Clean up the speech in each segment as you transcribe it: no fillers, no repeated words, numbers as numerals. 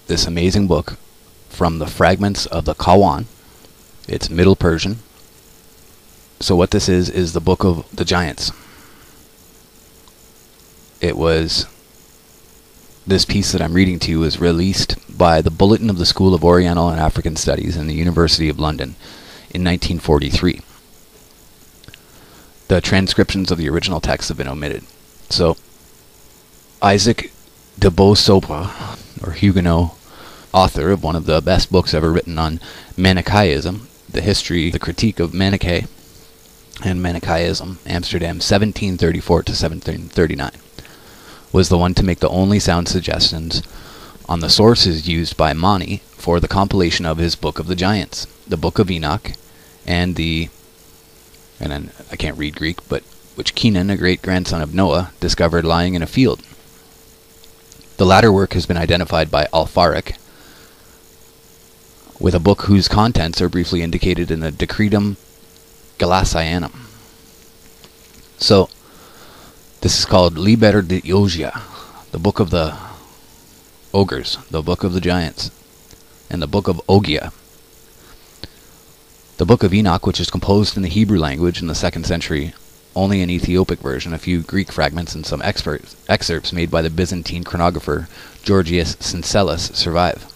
this amazing book from the fragments of the Ka-Wan. It's Middle Persian. So what this is the Book of the Giants. This piece that I'm reading to you was released by the Bulletin of the School of Oriental and African Studies in the University of London in 1943. The transcriptions of the original text have been omitted. So, Isaac de Beausobre, or Huguenot, author of one of the best books ever written on Manichaeism, the critique of Manichae and Manichaeism, Amsterdam, 1734 to 1739, was the one to make the only sound suggestions on the sources used by Mani for the compilation of his Book of the Giants, the Book of Enoch, and then I can't read Greek, but which Kenan, a great-grandson of Noah, discovered lying in a field. The latter work has been identified by Alfaric with a book whose contents are briefly indicated in the Decretum Galasianum. So, this is called Liber de Ogia, the Book of the Ogres, the Book of the Giants, and the Book of Ogia. The Book of Enoch, which is composed in the Hebrew language in the 2nd century, only an Ethiopic version, a few Greek fragments, and some excerpts made by the Byzantine chronographer Georgius Syncellus survive.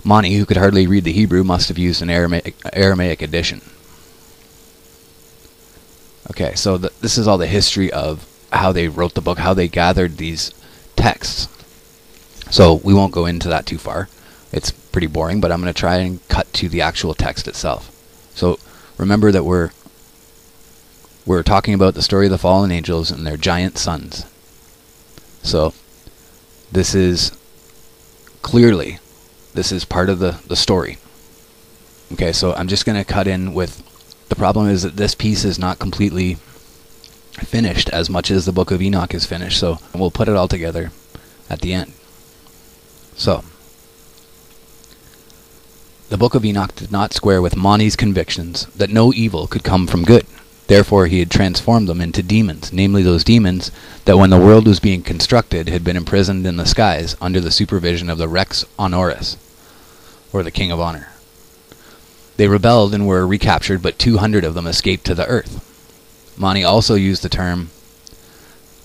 Mani, who could hardly read the Hebrew, must have used an Aramaic edition. Okay, so this is all the history of how they wrote the book, how they gathered these texts. So we won't go into that too far. It's pretty boring, but I'm going to try and cut to the actual text itself. So remember that we're talking about the story of the fallen angels and their giant sons. So this is part of the story. Okay, so I'm just going to cut in with, the problem is that this piece is not completely finished as much as the Book of Enoch is finished, so we'll put it all together at the end. So, the Book of Enoch did not square with Mani's convictions that no evil could come from good. Therefore he had transformed them into demons, namely those demons that when the world was being constructed had been imprisoned in the skies under the supervision of the Rex Honoris, or the King of Honor. They rebelled and were recaptured, but 200 of them escaped to the earth. Mani also used the term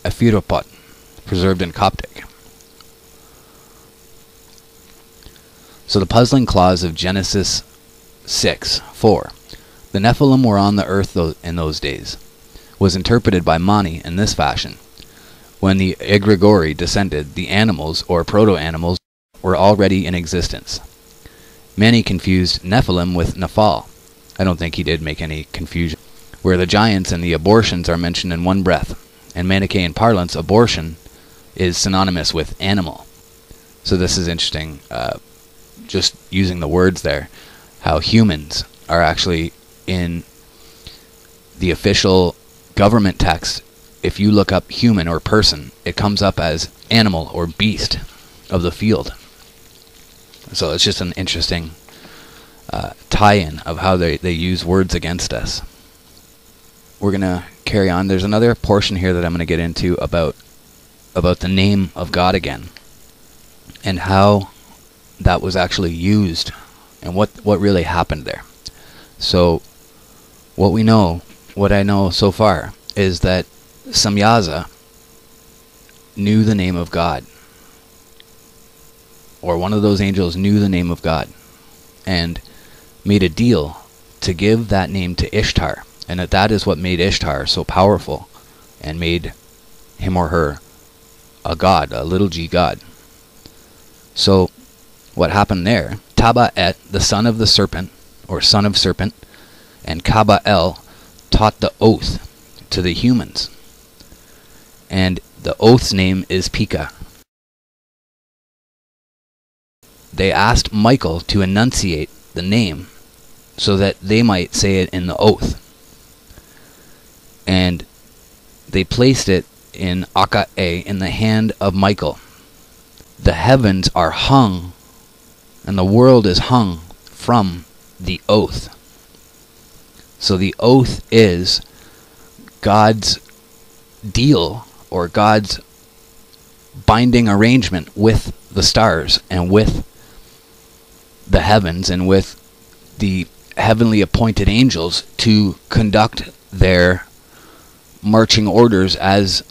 Ephiropot, preserved in Coptic. So the puzzling clause of Genesis 6:4, the Nephilim were on the earth in those days, was interpreted by Mani in this fashion. When the egregori descended, the animals, or proto-animals, were already in existence. Many confused Nephilim with Nephal. I don't think he did make any confusion. Where the giants and the abortions are mentioned in one breath. In Manichaean parlance, abortion is synonymous with animal. So this is interesting, just using the words there, how humans are actually in the official government text. If you look up human or person, it comes up as animal or beast of the field. So it's just an interesting tie-in of how they use words against us. We're going to carry on. There's another portion here that I'm going to get into about the name of God again, and how that was actually used, and what really happened there. So what I know so far is that Samyaza knew the name of God, or one of those angels knew the name of God, and made a deal to give that name to Ishtar, and that is what made Ishtar so powerful, and made him or her a god, a little g god. So what happened there, Taba'et, the son of the serpent, or son of serpent, and Kaba'el taught the oath to the humans, and the oath's name is Pika. They asked Michael to enunciate the name so that they might say it in the oath, and they placed it in Aka'e, in the hand of Michael. The heavens are hung, and the world is hung from the oath. So the oath is God's deal, or God's binding arrangement with the stars and with the heavens and with the heavenly appointed angels to conduct their marching orders as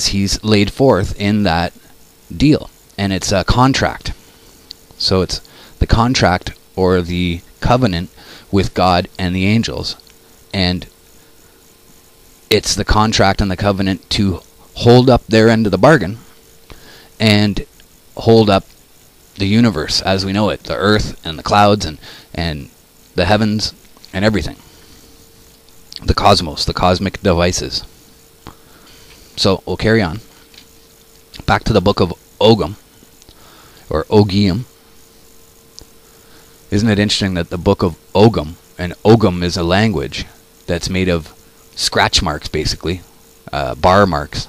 he's laid forth in that deal. And it's a contract. So it's the contract or the covenant with God and the angels. And it's the contract and the covenant to hold up their end of the bargain and hold up the universe as we know it, the earth and the clouds and the heavens and everything. The cosmos, the cosmic devices. So we'll carry on. Back to the book of Ogum, or Ogium. Isn't it interesting that the book of Ogum, and Ogum is a language that's made of scratch marks, basically, bar marks,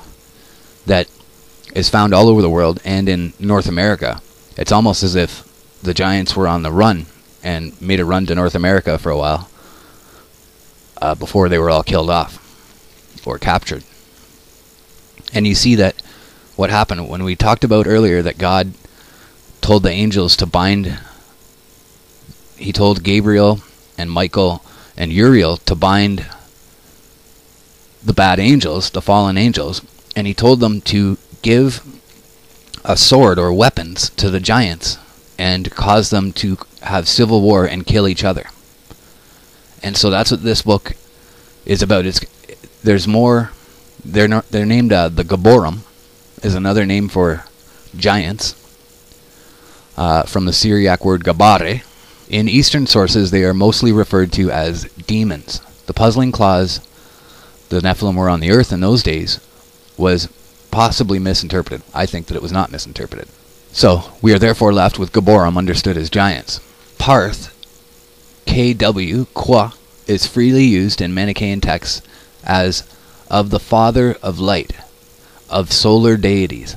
that is found all over the world and in North America. It's almost as if the giants were on the run and made a run to North America for a while before they were all killed off or captured. And you see that what happened when we talked about earlier that God told the angels to bind. He told Gabriel and Michael and Uriel to bind the bad angels, the fallen angels, and he told them to give a sword or weapons to the giants and cause them to have civil war and kill each other. And so that's what this book is about. There's more. They're named the Giborim is another name for giants from the Syriac word gabare. In Eastern sources, they are mostly referred to as demons. The puzzling clause, the Nephilim were on the earth in those days, was possibly misinterpreted. I think that it was not misinterpreted. So, we are therefore left with Giborim understood as giants. Parth, KW, Qua, is freely used in Manichaean texts as of the father of light, of solar deities,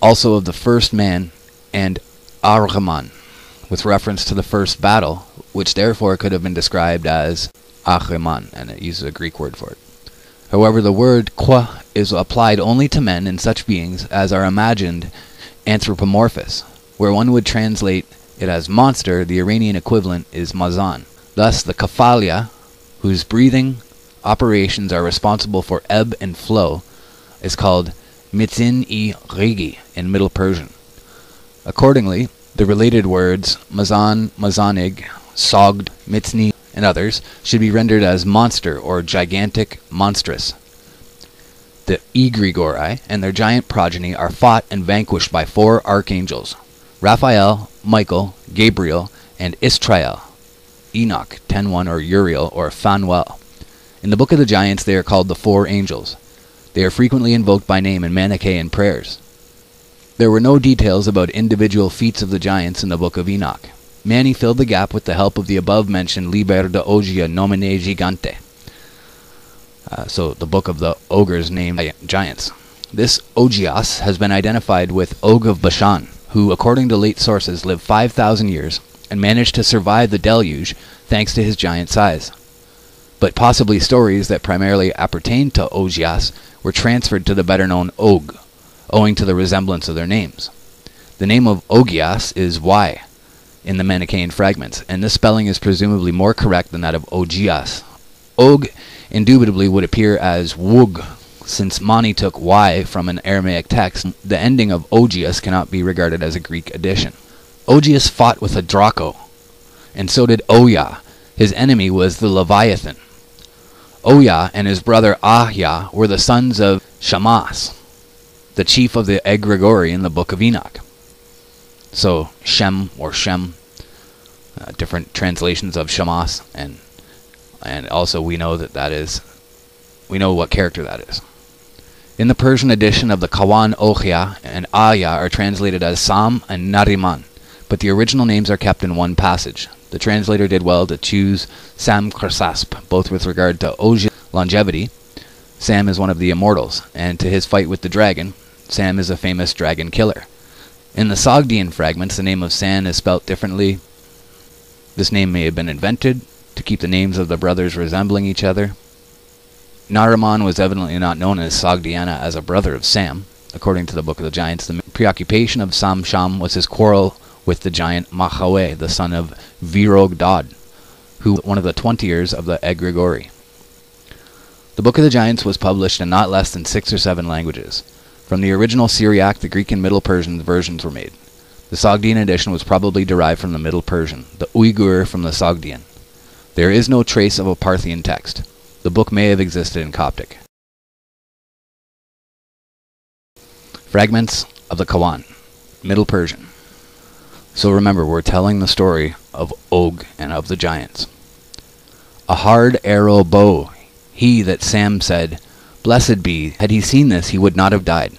also of the first man, and Arhaman, with reference to the first battle, which therefore could have been described as Achaman, and it uses a Greek word for it. However, the word Qua is applied only to men and such beings as are imagined anthropomorphous. Where one would translate it as monster, the Iranian equivalent is mazan. Thus, the Kaphalia, whose breathing operations are responsible for ebb and flow, is called mitzin-i-rigi in Middle Persian. Accordingly, the related words mazan, mazanig, sogd, mitzni, and others should be rendered as monster or gigantic, monstrous. The egregori and their giant progeny are fought and vanquished by 4 archangels: Raphael, Michael, Gabriel, and Israel, Enoch, 10:1, or Uriel, or Phanuel. In the Book of the Giants they are called the 4 angels. They are frequently invoked by name in Manichaean prayers. There were no details about individual feats of the giants in the Book of Enoch. Mani filled the gap with the help of the above-mentioned Liber de Ogia Nomine Gigante. So the book of the ogres named giants. This Ogias has been identified with Og of Bashan, who, according to late sources, lived 5,000 years and managed to survive the deluge thanks to his giant size. But possibly stories that primarily appertained to Ogias were transferred to the better-known Og, owing to the resemblance of their names. The name of Ogias is Y in the Manichaean fragments, and this spelling is presumably more correct than that of Ogias. Og indubitably would appear as Wug, since Mani took Y from an Aramaic text. The ending of Ogias cannot be regarded as a Greek addition. Ogias fought with a Draco, and so did Oya. His enemy was the Leviathan. Oya and his brother Ahya were the sons of Shamas, the chief of the egregori in the Book of Enoch. So Shem or Shem, different translations of Shamas, and also we know we know what character that is. In the Persian edition of the Ka-Wan, Oya and Haya are translated as Sam and Nariman, but the original names are kept in one passage. The translator did well to choose Sam Kersasp, both with regard to Ogia's longevity. Sam is one of the immortals, and to his fight with the dragon. Sam is a famous dragon killer. In the Sogdian fragments, the name of San is spelt differently. This name may have been invented to keep the names of the brothers resembling each other. Nariman was evidently not known as Sogdiana as a brother of Sam. According to the Book of the Giants, the preoccupation of Sam-Sham was his quarrel with the giant Manichaean, the son of Vir-Og-dad, who was one of the 20ers of the egregore. The Book of the Giants was published in not less than 6 or 7 languages. From the original Syriac, the Greek and Middle Persian versions were made. The Sogdian edition was probably derived from the Middle Persian, the Uyghur from the Sogdian. There is no trace of a Parthian text. The book may have existed in Coptic. Fragments of the Ka-Wan, Middle Persian. So remember, we're telling the story of Og and of the giants. A hard arrow bow, he that Sam said, blessed be, had he seen this, he would not have died.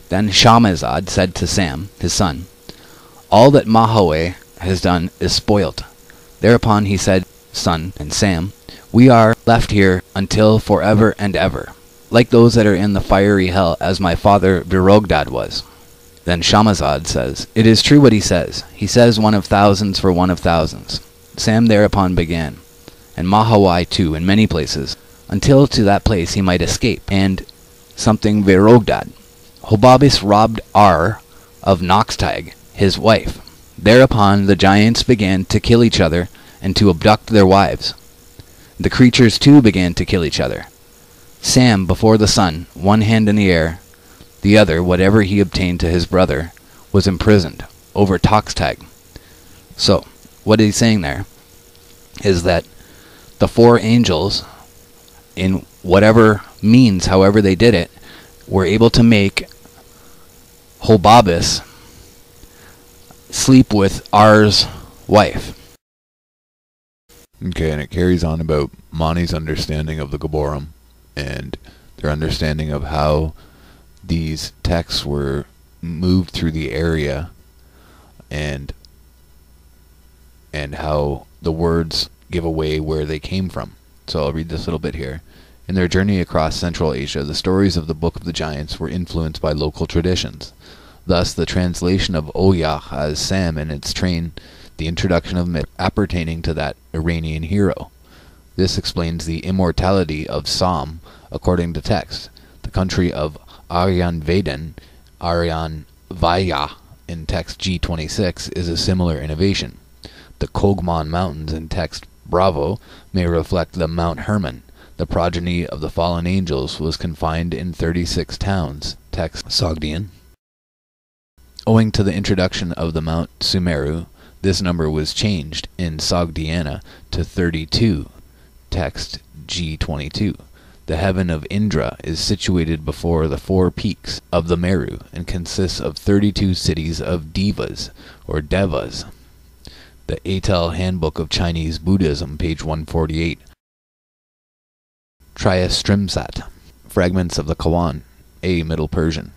Then Shamazad said to Sam, his son, all that Mahawe has done is spoilt. Thereupon he said, son and Sam, we are left here until forever and ever, like those that are in the fiery hell, as my father Vir-Og-dad was. Then Shamazad says, it is true what he says. He says one of thousands for one of thousands. Sam thereupon began, and Mahawai too, in many places, until to that place he might escape, and something Vir-Og-dad. Hobabis robbed Ar of Noxtag, his wife. Thereupon the giants began to kill each other, and to abduct their wives. The creatures too began to kill each other. Sam before the sun, one hand in the air, the other, whatever he obtained to his brother, was imprisoned, over Toxtag. So, what he's saying there is that the 4 angels, in whatever means, however they did it, were able to make Hobabis sleep with Ar's wife. Okay, and it carries on about Mani's understanding of the Giborim and their understanding of how these texts were moved through the area and how the words give away where they came from. So I'll read this little bit here. In their journey across Central Asia, the stories of the Book of the Giants were influenced by local traditions. Thus, the translation of Oya as Sam and its train, the introduction of myth appertaining to that Iranian hero. This explains the immortality of Sam according to text. The country of Aryan Vedan, Aryan Vaya in text G26 is a similar innovation. The Qumran Mountains in text Bravo may reflect the Mount Hermon. The progeny of the fallen angels was confined in 36 towns, text Sogdian. Owing to the introduction of the Mount Sumeru, this number was changed in Sogdiana to 32, text G22. The heaven of Indra is situated before the 4 peaks of the Meru and consists of 32 cities of Devas, or Devas. The Atel Handbook of Chinese Buddhism, page 148. Triastrimsat. Fragments of the Ka-Wan, A. Middle Persian.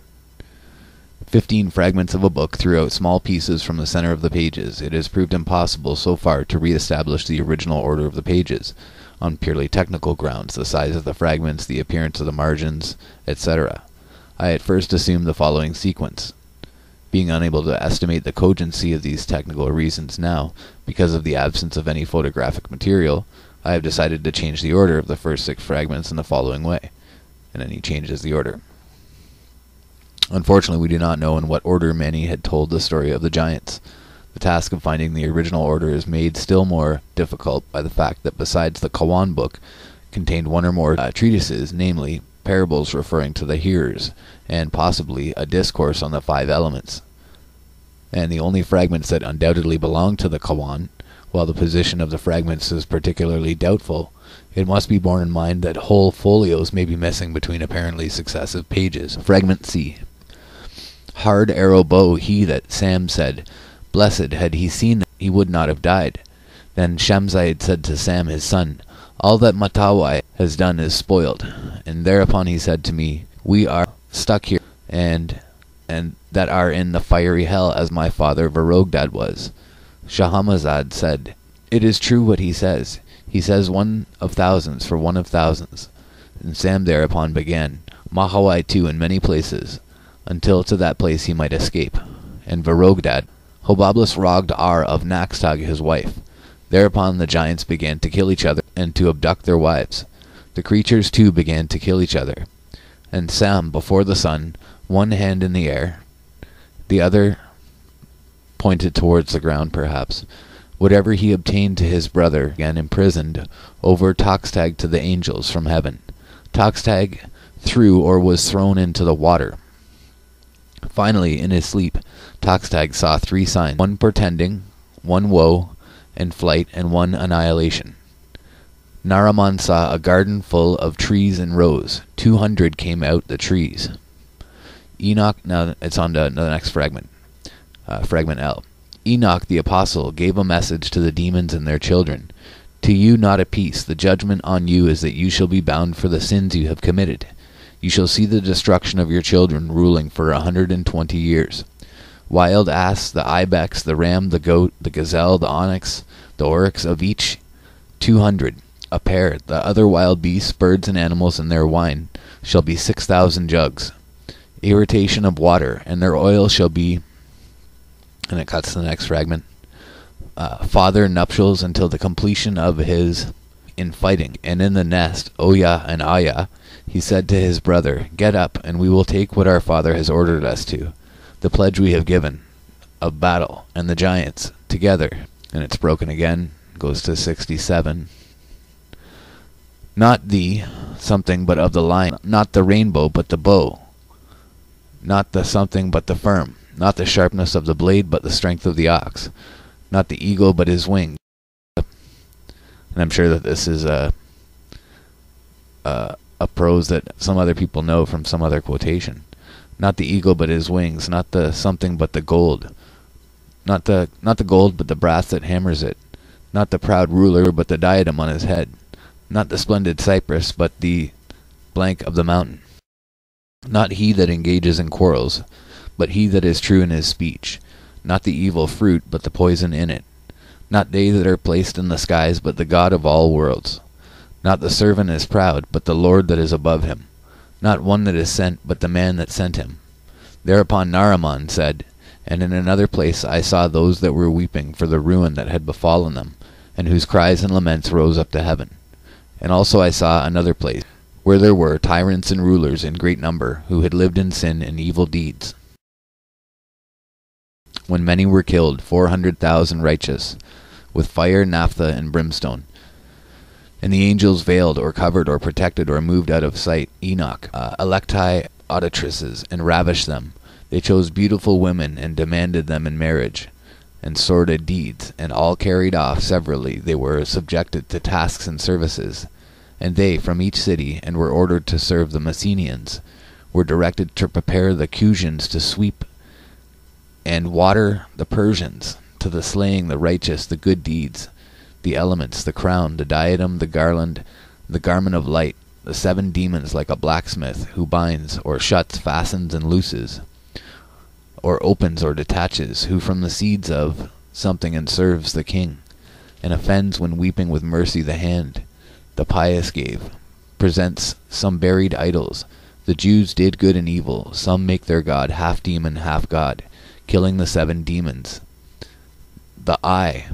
15 fragments of a book threw out small pieces from the center of the pages. It has proved impossible so far to re-establish the original order of the pages, on purely technical grounds, the size of the fragments, the appearance of the margins, etc. I at first assumed the following sequence. Being unable to estimate the cogency of these technical reasons now, because of the absence of any photographic material, I have decided to change the order of the first 6 fragments in the following way. And then he changes the order. Unfortunately, we do not know in what order Mani had told the story of the giants. The task of finding the original order is made still more difficult by the fact that besides the Ka-Wan book contained 1 or more treatises, namely parables referring to the hearers, and possibly a discourse on the 5 elements. And the only fragments that undoubtedly belong to the Ka-Wan, while the position of the fragments is particularly doubtful, it must be borne in mind that whole folios may be missing between apparently successive pages. Fragment C. Hard arrow bow, he that Sam said, blessed, had he seen that, he would not have died. Then Shamzaid said to Sam his son, all that Matawai has done is spoiled. And thereupon he said to me, we are stuck here, and that are in the fiery hell, as my father Vir-Og-dad was. Shahamazad said, it is true what he says. He says one of thousands for one of thousands. And Sam thereupon began, Mahawai too in many places, until to that place he might escape. And Vir-Og-dad, Hobablis robbed Ar of Naxtag his wife. Thereupon the giants began to kill each other, and to abduct their wives. The creatures too began to kill each other. and Sam before the sun, one hand in the air, the other pointed towards the ground perhaps. Whatever he obtained to his brother, again imprisoned, over Toxtag to the angels from heaven. Toxtag threw or was thrown into the water. Finally, in his sleep, Toxtag saw 3 signs, one portending, one woe and flight, and one annihilation. Naraman saw a garden full of trees in rows. 200 came out the trees. Enoch, now it's on to the next fragment, fragment L. Enoch the apostle gave a message to the demons and their children. To you not a peace, the judgment on you is that you shall be bound for the sins you have committed. You shall see the destruction of your children ruling for 120 years. Wild ass, the ibex, the ram, the goat, the gazelle, the onyx, the oryx, of each 200. A pair, the other wild beasts, birds and animals, and their wine shall be 6,000 jugs. Irritation of water, and their oil shall be, and it cuts to the next fragment, father nuptials until the completion of his in fighting. And in the nest, Oya and Haya, he said to his brother, Get up, and we will take what our father has ordered us to, the pledge we have given, of battle, and the giants, together. And it's broken again, goes to 67. Not the something but of the lion, not the rainbow but the bow, not the something but the firm, not the sharpness of the blade but the strength of the ox, not the eagle but his wings. And I'm sure that this is a prose that some other people know from some other quotation. Not the eagle but his wings, not the something but the gold, not the gold but the brass that hammers it, not the proud ruler but the diadem on his head, not the splendid cypress but the blank of the mountain, not he that engages in quarrels, but he that is true in his speech, not the evil fruit but the poison in it, not they that are placed in the skies but the God of all worlds, not the servant is proud but the Lord that is above him, not one that is sent but the man that sent him. Thereupon Naraman said, And in another place I saw those that were weeping for the ruin that had befallen them, and whose cries and laments rose up to heaven. And also I saw another place, where there were tyrants and rulers in great number, who had lived in sin and evil deeds. When many were killed, 400,000 righteous, with fire, naphtha, and brimstone. And the angels veiled, or covered, or protected, or moved out of sight Enoch, electi auditrices, and ravished them. They chose beautiful women, and demanded them in marriage, and sordid deeds, and all carried off severally. They were subjected to tasks and services. And they, from each city, and were ordered to serve the Manichaeans, were directed to prepare the Cushians to sweep and water the Persians, to the slaying the righteous, the good deeds, the elements, the crown, the diadem, the garland, the garment of light, the 7 demons like a blacksmith, who binds, or shuts, fastens, and looses, or opens or detaches, who from the seeds of something and serves the king, and offends when weeping with mercy the hand the pious gave, presents some buried idols. The Jews did good and evil, some make their God half demon, half God, killing the 7 demons. The eye,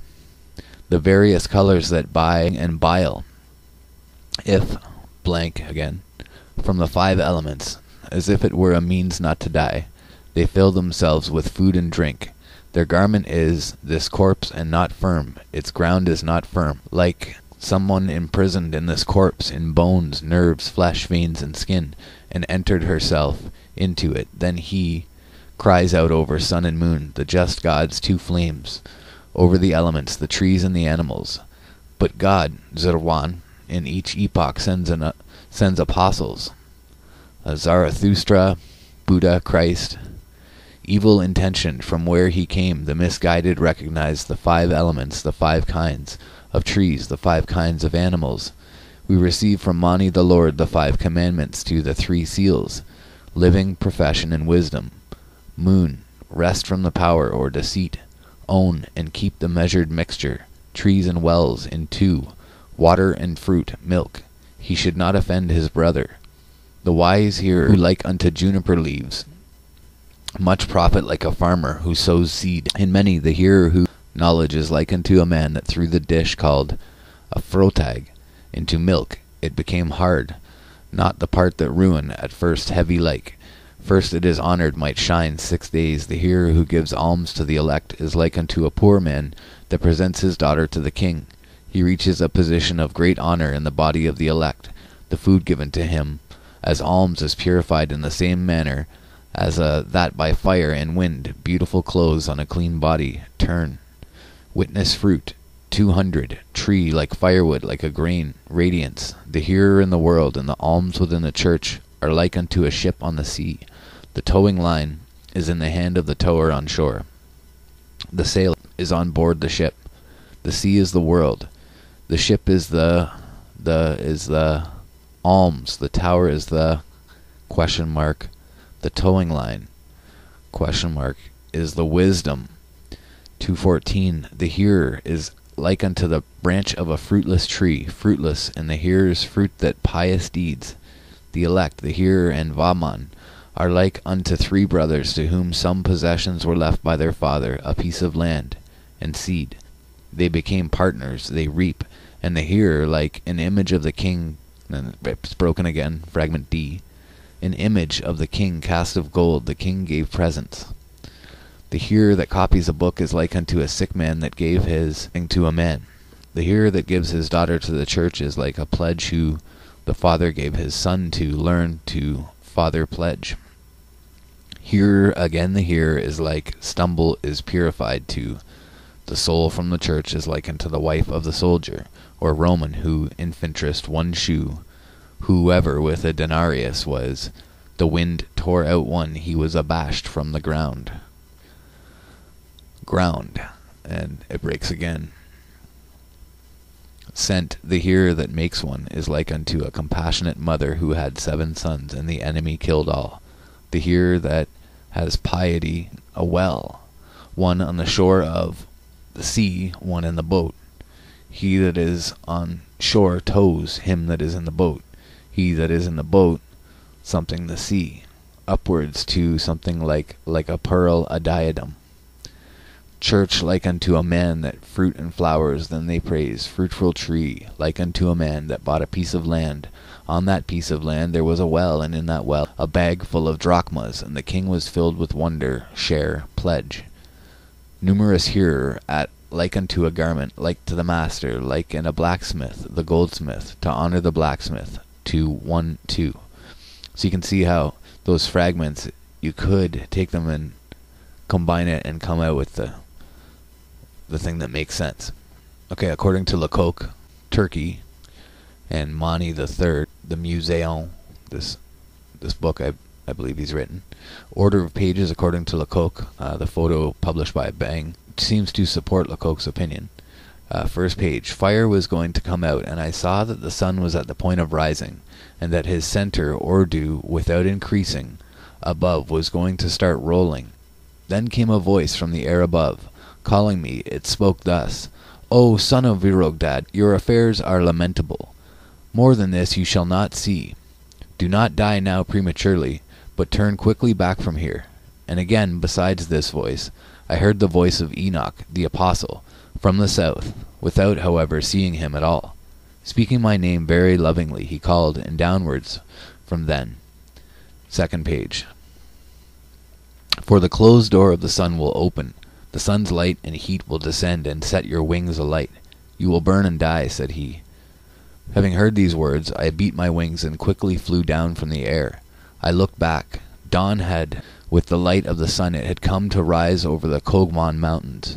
the various colors that buy and bile, if blank again, from the 5 elements, as if it were a means not to die, they fill themselves with food and drink. Their garment is this corpse and not firm, its ground is not firm, like someone imprisoned in this corpse, in bones, nerves, flesh, veins, and skin, and entered herself into it. Then he cries out over sun and moon, the just gods, 2 flames, over the elements, the trees and the animals. But God, Zerwan, in each epoch sends apostles, Zarathustra, Buddha, Christ. Evil intentioned, from where he came, the misguided recognize the 5 elements, the 5 kinds of trees, the 5 kinds of animals. We receive from Mani the Lord the 5 commandments to the 3 seals, living, profession, and wisdom. Moon, rest from the power or deceit, own and keep the measured mixture, trees and wells in 2, water and fruit, milk. He should not offend his brother. The wise hearer, who like unto juniper leaves, much profit like a farmer who sows seed. In many the hearer who knowledge is like unto a man that threw the dish called a frotag into milk, it became hard. not the part that ruin, at first heavy like. First it is honored might shine 6 days. The hearer who gives alms to the elect is like unto a poor man that presents his daughter to the king. He reaches a position of great honor in the body of the elect. The food given to him as alms is purified in the same manner as that by fire and wind. Beautiful clothes on a clean body turn. Witness fruit 200. Tree like firewood, like a grain. Radiance. The hearer in the world and the alms within the church are like unto a ship on the sea. The towing line is in the hand of the tower on shore. The sail is on board the ship. The sea is the world. The ship is the alms. The tower is the question mark. The towing line question mark is the wisdom. 214. The hearer is like unto the branch of a fruitless tree, fruitless in the hearer's fruit that pious deeds. The elect, the hearer, and Vaman are like unto 3 brothers to whom some possessions were left by their father, a piece of land and seed. They became partners, they reap, and the hearer like an image of the king, and it's broken again, fragment D, an image of the king cast of gold, the king gave presents. The hearer that copies a book is like unto a sick man that gave his thing to a man. The hearer that gives his daughter to the church is like a pledge who the father gave his son to learn to father pledge. Here again the hearer is like stumble is purified to. The soul from the church is like unto the wife of the soldier, or Roman who infantressed 1 shoe. Whoever with a denarius was, the wind tore out one, he was abashed from the ground. Ground, and it breaks again. Sent, the hearer that makes one is like unto a compassionate mother who had 7 sons, and the enemy killed all. The hearer that has piety, a well, one on the shore of the sea, one in the boat. He that is on shore tows him that is in the boat. He that is in the boat, something the sea, upwards to something like a pearl, a diadem. Church like unto a man that fruit and flowers, then they praise. Fruitful tree, like unto a man that bought a piece of land. On that piece of land there was a well, and in that well a bag full of drachmas, and the king was filled with wonder, share, pledge. Numerous hearer, at like unto a garment, like to the master, like in a blacksmith, the goldsmith, to honor the blacksmith, to 1, 2. So you can see how those fragments, you could take them and combine it and come out with the thing that makes sense. Okay, according to Lecoq, Turkey, and Mani the Third, the Museum, this book I believe he's written. Order of pages according to Lecoq, the photo published by Bang, seems to support Lecoq's opinion. First page, fire was going to come out, and I saw that the sun was at the point of rising, and that his center, or dew, without increasing, above was going to start rolling. Then came a voice from the air above, calling me. It spoke thus, O son of Vir-Og-dad, your affairs are lamentable. More than this you shall not see. Do not die now prematurely, but turn quickly back from here. And again, besides this voice, I heard the voice of Enoch, the apostle, from the south, without, however, seeing him at all. Speaking my name very lovingly, he called, and downwards from then. Second page. For the closed door of the sun will open. The sun's light and heat will descend and set your wings alight. You will burn and die, said he. Having heard these words, I beat my wings and quickly flew down from the air. I looked back. Dawn had, with the light of the sun, it had come to rise over the Qumran mountains.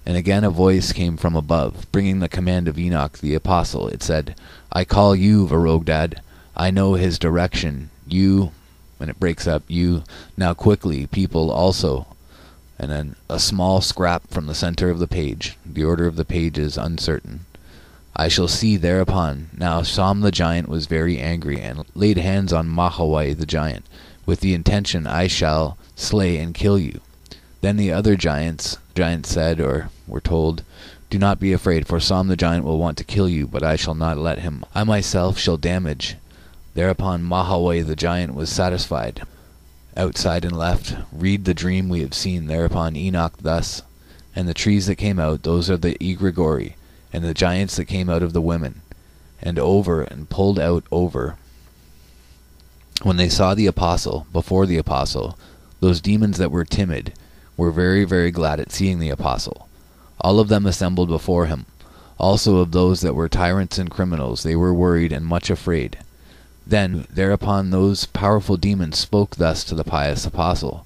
And again a voice came from above, bringing the command of Enoch the apostle. It said, I call you, Vir-Og-dad. I know his direction. You, when it breaks up, you, now quickly, people also. And then a small scrap from the center of the page. The order of the page is uncertain. I shall see thereupon. Now Som the giant was very angry, and laid hands on Manichaean the giant, with the intention, I shall slay and kill you. Then the other giants said, or were told, Do not be afraid, for Som the giant will want to kill you, but I shall not let him. I myself shall damage. Thereupon Manichaean the giant was satisfied. Outside and left, read the dream we have seen. Thereupon Enoch thus, and the trees that came out, those are the egregori, and the giants that came out of the women, and over and pulled out over. When they saw the apostle, before the apostle, those demons that were timid were very, very glad at seeing the apostle. All of them assembled before him. Also of those that were tyrants and criminals, they were worried and much afraid. Then, thereupon those powerful demons spoke thus to the pious apostle: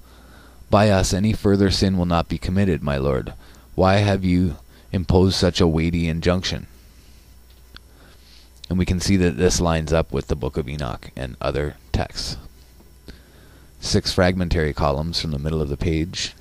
By us any further sin will not be committed, my lord. Why have you imposed such a weighty injunction? And we can see that this lines up with the Book of Enoch and other texts. 6 fragmentary columns from the middle of the page.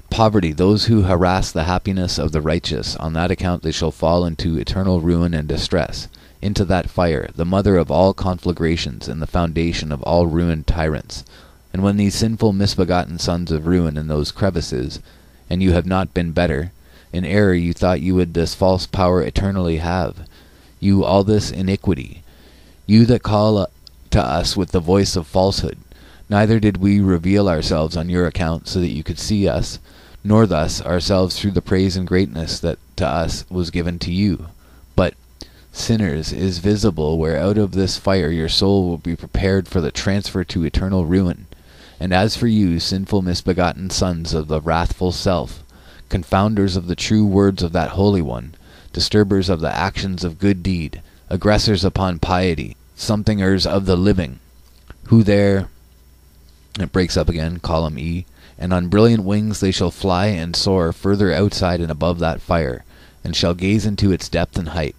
Poverty, those who harass the happiness of the righteous, on that account they shall fall into eternal ruin and distress, into that fire, the mother of all conflagrations, and the foundation of all ruined tyrants. And when these sinful misbegotten sons of ruin in those crevices, and you have not been better, in error you thought you would this false power eternally have, you all this iniquity, you that call to us with the voice of falsehood, neither did we reveal ourselves on your account so that you could see us, nor thus ourselves through the praise and greatness that to us was given to you. But, sinners, is visible where out of this fire your soul will be prepared for the transfer to eternal ruin. And as for you, sinful misbegotten sons of the wrathful self, confounders of the true words of that Holy One, disturbers of the actions of good deed, aggressors upon piety, somethingers of the living, who there, it breaks up again, column E, and on brilliant wings they shall fly and soar further outside and above that fire, and shall gaze into its depth and height.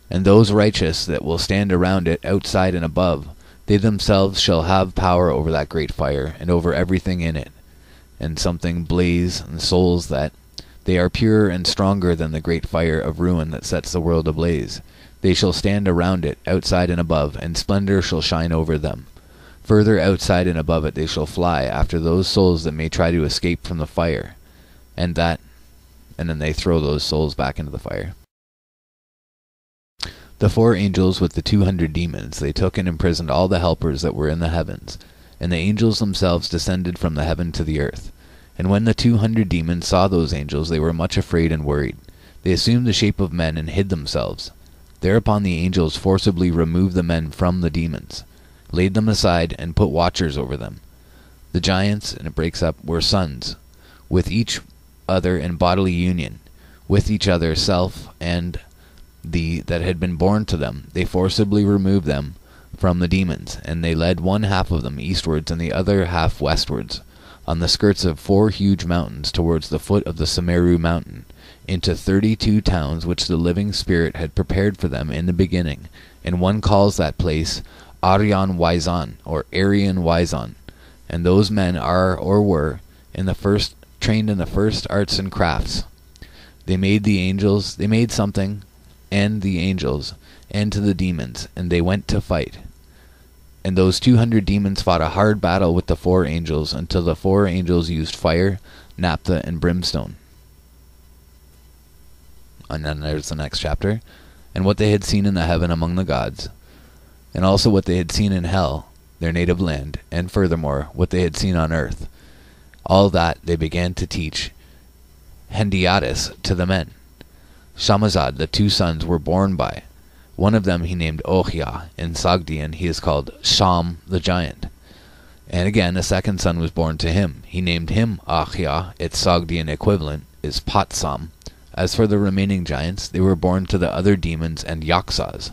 And those righteous that will stand around it outside and above, they themselves shall have power over that great fire, and over everything in it, and something blaze, and souls that they are purer and stronger than the great fire of ruin that sets the world ablaze. They shall stand around it, outside and above, and splendor shall shine over them. Further outside and above it they shall fly after those souls that may try to escape from the fire, and then they throw those souls back into the fire. The 4 angels with the 200 demons, they took and imprisoned all the helpers that were in the heavens, and the angels themselves descended from the heaven to the earth. And when the 200 demons saw those angels, they were much afraid and worried. They assumed the shape of men and hid themselves. Thereupon the angels forcibly removed the men from the demons, laid them aside, and put watchers over them. The giants, and it breaks up, were sons, with each other in bodily union, with each other self and the that had been born to them. They forcibly removed them from the demons, and they led one half of them eastwards and the other half westwards, on the skirts of 4 huge mountains towards the foot of the Sumeru mountain, into 32 towns which the living spirit had prepared for them in the beginning, and one calls that place Aryan Wyzon, or Aryan Wyzon. And those men are or were trained in the first arts and crafts. They made something, and the angels, and to the demons, and they went to fight. And those 200 demons fought a hard battle with the 4 angels, until the 4 angels used fire, naphtha, and brimstone. And then there's the next chapter. And what they had seen in the heaven among the gods, and also what they had seen in hell, their native land, and furthermore, what they had seen on earth. All that they began to teach Hendiadys to the men. Shamazad, the 2 sons, were born by. One of them he named Ohia. In Sogdian he is called Sham the giant. And again a second son was born to him. He named him Ahia. Its Sogdian equivalent is Patsam. As for the remaining giants, they were born to the other demons and Yaksas.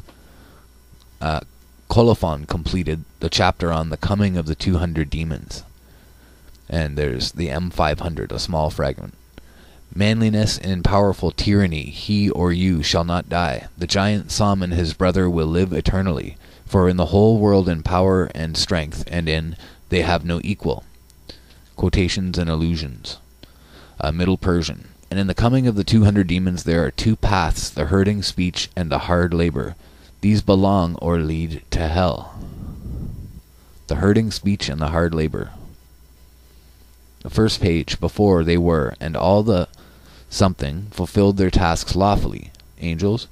Colophon completed the chapter on the coming of the 200 demons. And there's the M500, a small fragment. Manliness and powerful tyranny, he or you shall not die. The giant Sam and his brother will live eternally, for in the whole world in power and strength, and in they have no equal. Quotations and allusions. Middle Persian. And in the coming of the 200 demons there are 2 paths, the herding speech and the hard labor. These belong or lead to hell. The herding speech and the hard labor. The first page, before they were, and all the something fulfilled their tasks lawfully. Angels,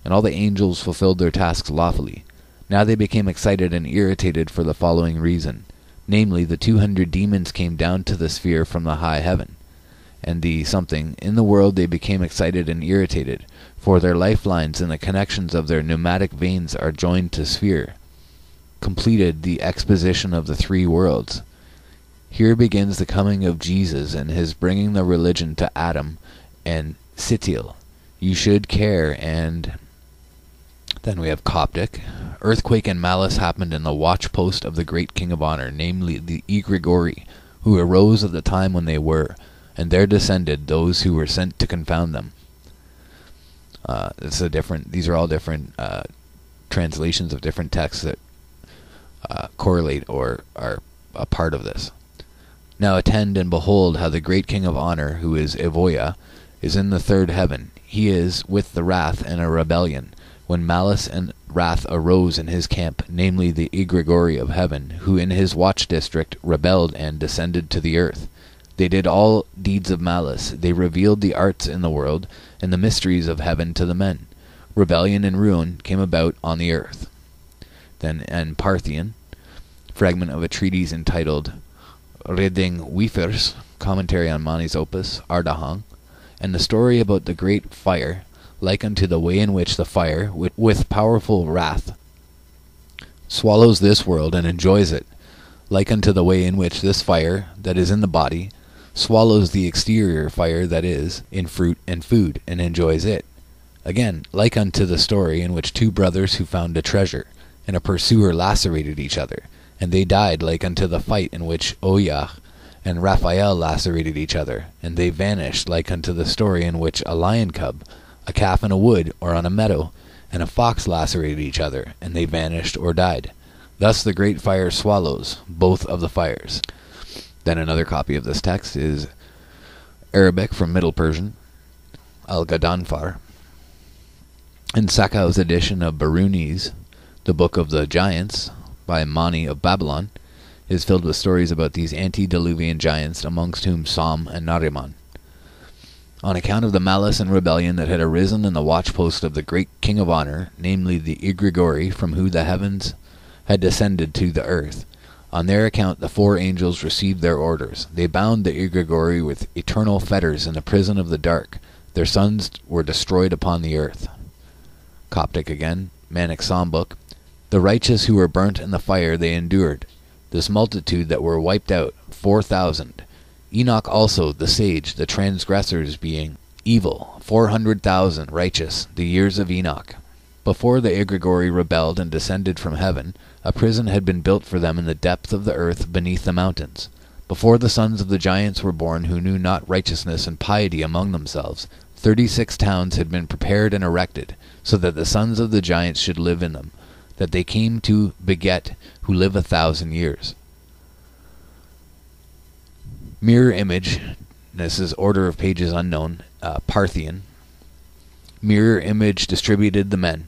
and all the angels fulfilled their tasks lawfully. Now they became excited and irritated for the following reason. Namely, the 200 demons came down to the sphere from the high heaven. And the something in the world they became excited and irritated, for their lifelines and the connections of their pneumatic veins are joined to sphere. completed the exposition of the three worlds. Here begins the coming of Jesus and his bringing the religion to Adam and Sittil. You should care. And then we have Coptic. Earthquake and malice happened in the watchpost of the great king of honor, namely the Igregori, who arose at the time when they were, and there descended those who were sent to confound them. These are all different translations of different texts that correlate or are a part of this. Now attend and behold how the great king of honor, who is Evoya, is in the third heaven. He is with the wrath and a rebellion, when malice and wrath arose in his camp, namely the Igregori of heaven, who in his watch district rebelled and descended to the earth. They did all deeds of malice. They revealed the arts in the world, and the mysteries of heaven to the men. Rebellion and ruin came about on the earth. Then, and Parthian, fragment of a treatise entitled Reding Wefers, commentary on Mani's opus, Ardahang, and the story about the great fire, like unto the way in which the fire, with powerful wrath, swallows this world and enjoys it, like unto the way in which this fire, that is in the body, swallows the exterior fire that is in fruit and food, and enjoys it. Again, like unto the story in which two brothers who found a treasure, and a pursuer lacerated each other, and they died, like unto the fight in which Oya and Raphael lacerated each other, and they vanished, like unto the story in which a lion cub, a calf in a wood or on a meadow, and a fox lacerated each other, and they vanished or died. Thus the great fire swallows both of the fires. Then another copy of this text is Arabic from Middle Persian, Al-Gadanfar. In Sakau's edition of Biruni's, the Book of the Giants, by Mani of Babylon, is filled with stories about these antediluvian giants, amongst whom Som and Nariman. On account of the malice and rebellion that had arisen in the watchpost of the great king of honor, namely the Igregori, from whom the heavens had descended to the earth, on their account the four angels received their orders. They bound the Igregori with eternal fetters in the prison of the dark. Their sons were destroyed upon the earth. Coptic again, Manic Psalm Book. The righteous who were burnt in the fire they endured, this multitude that were wiped out, 4,000. Enoch also, the sage, the transgressors being evil, 400,000 righteous, the years of Enoch. Before the Igregori rebelled and descended from heaven, a prison had been built for them in the depth of the earth beneath the mountains. Before the sons of the giants were born who knew not righteousness and piety among themselves, 36 towns had been prepared and erected, so that the sons of the giants should live in them, that they came to beget who live 1,000 years. Mirror image, this is order of pages unknown, Parthian. Mirror image distributed the men,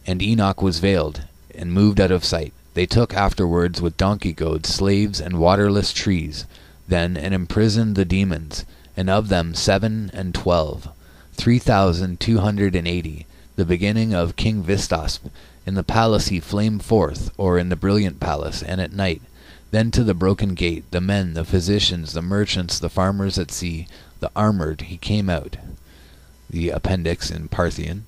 and Enoch was veiled, and moved out of sight. They took afterwards with donkey goads slaves and waterless trees, then, and imprisoned the demons, and of them 7 and 12, 3,280, the beginning of King Vistasp. In the palace he flamed forth, or in the brilliant palace, and at night. Then to the broken gate, the men, the physicians, the merchants, the farmers at sea, the armored, he came out. The appendix in Parthian.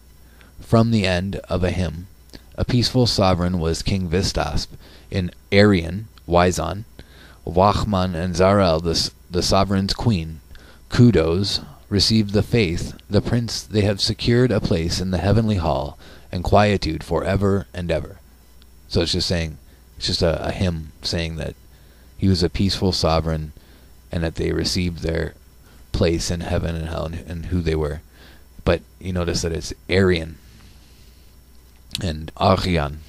From the end of a hymn. A peaceful sovereign was King Vistasp. In Aryan, Wizon, Wachman and Zarel, the sovereign's queen. Kudos received the faith, the prince. They have secured a place in the heavenly hall, and quietude for ever and ever. So it's just saying, it's just a hymn saying that he was a peaceful sovereign, and that they received their place in heaven and hell, and who they were. But you notice that it's Aryan and Aryan.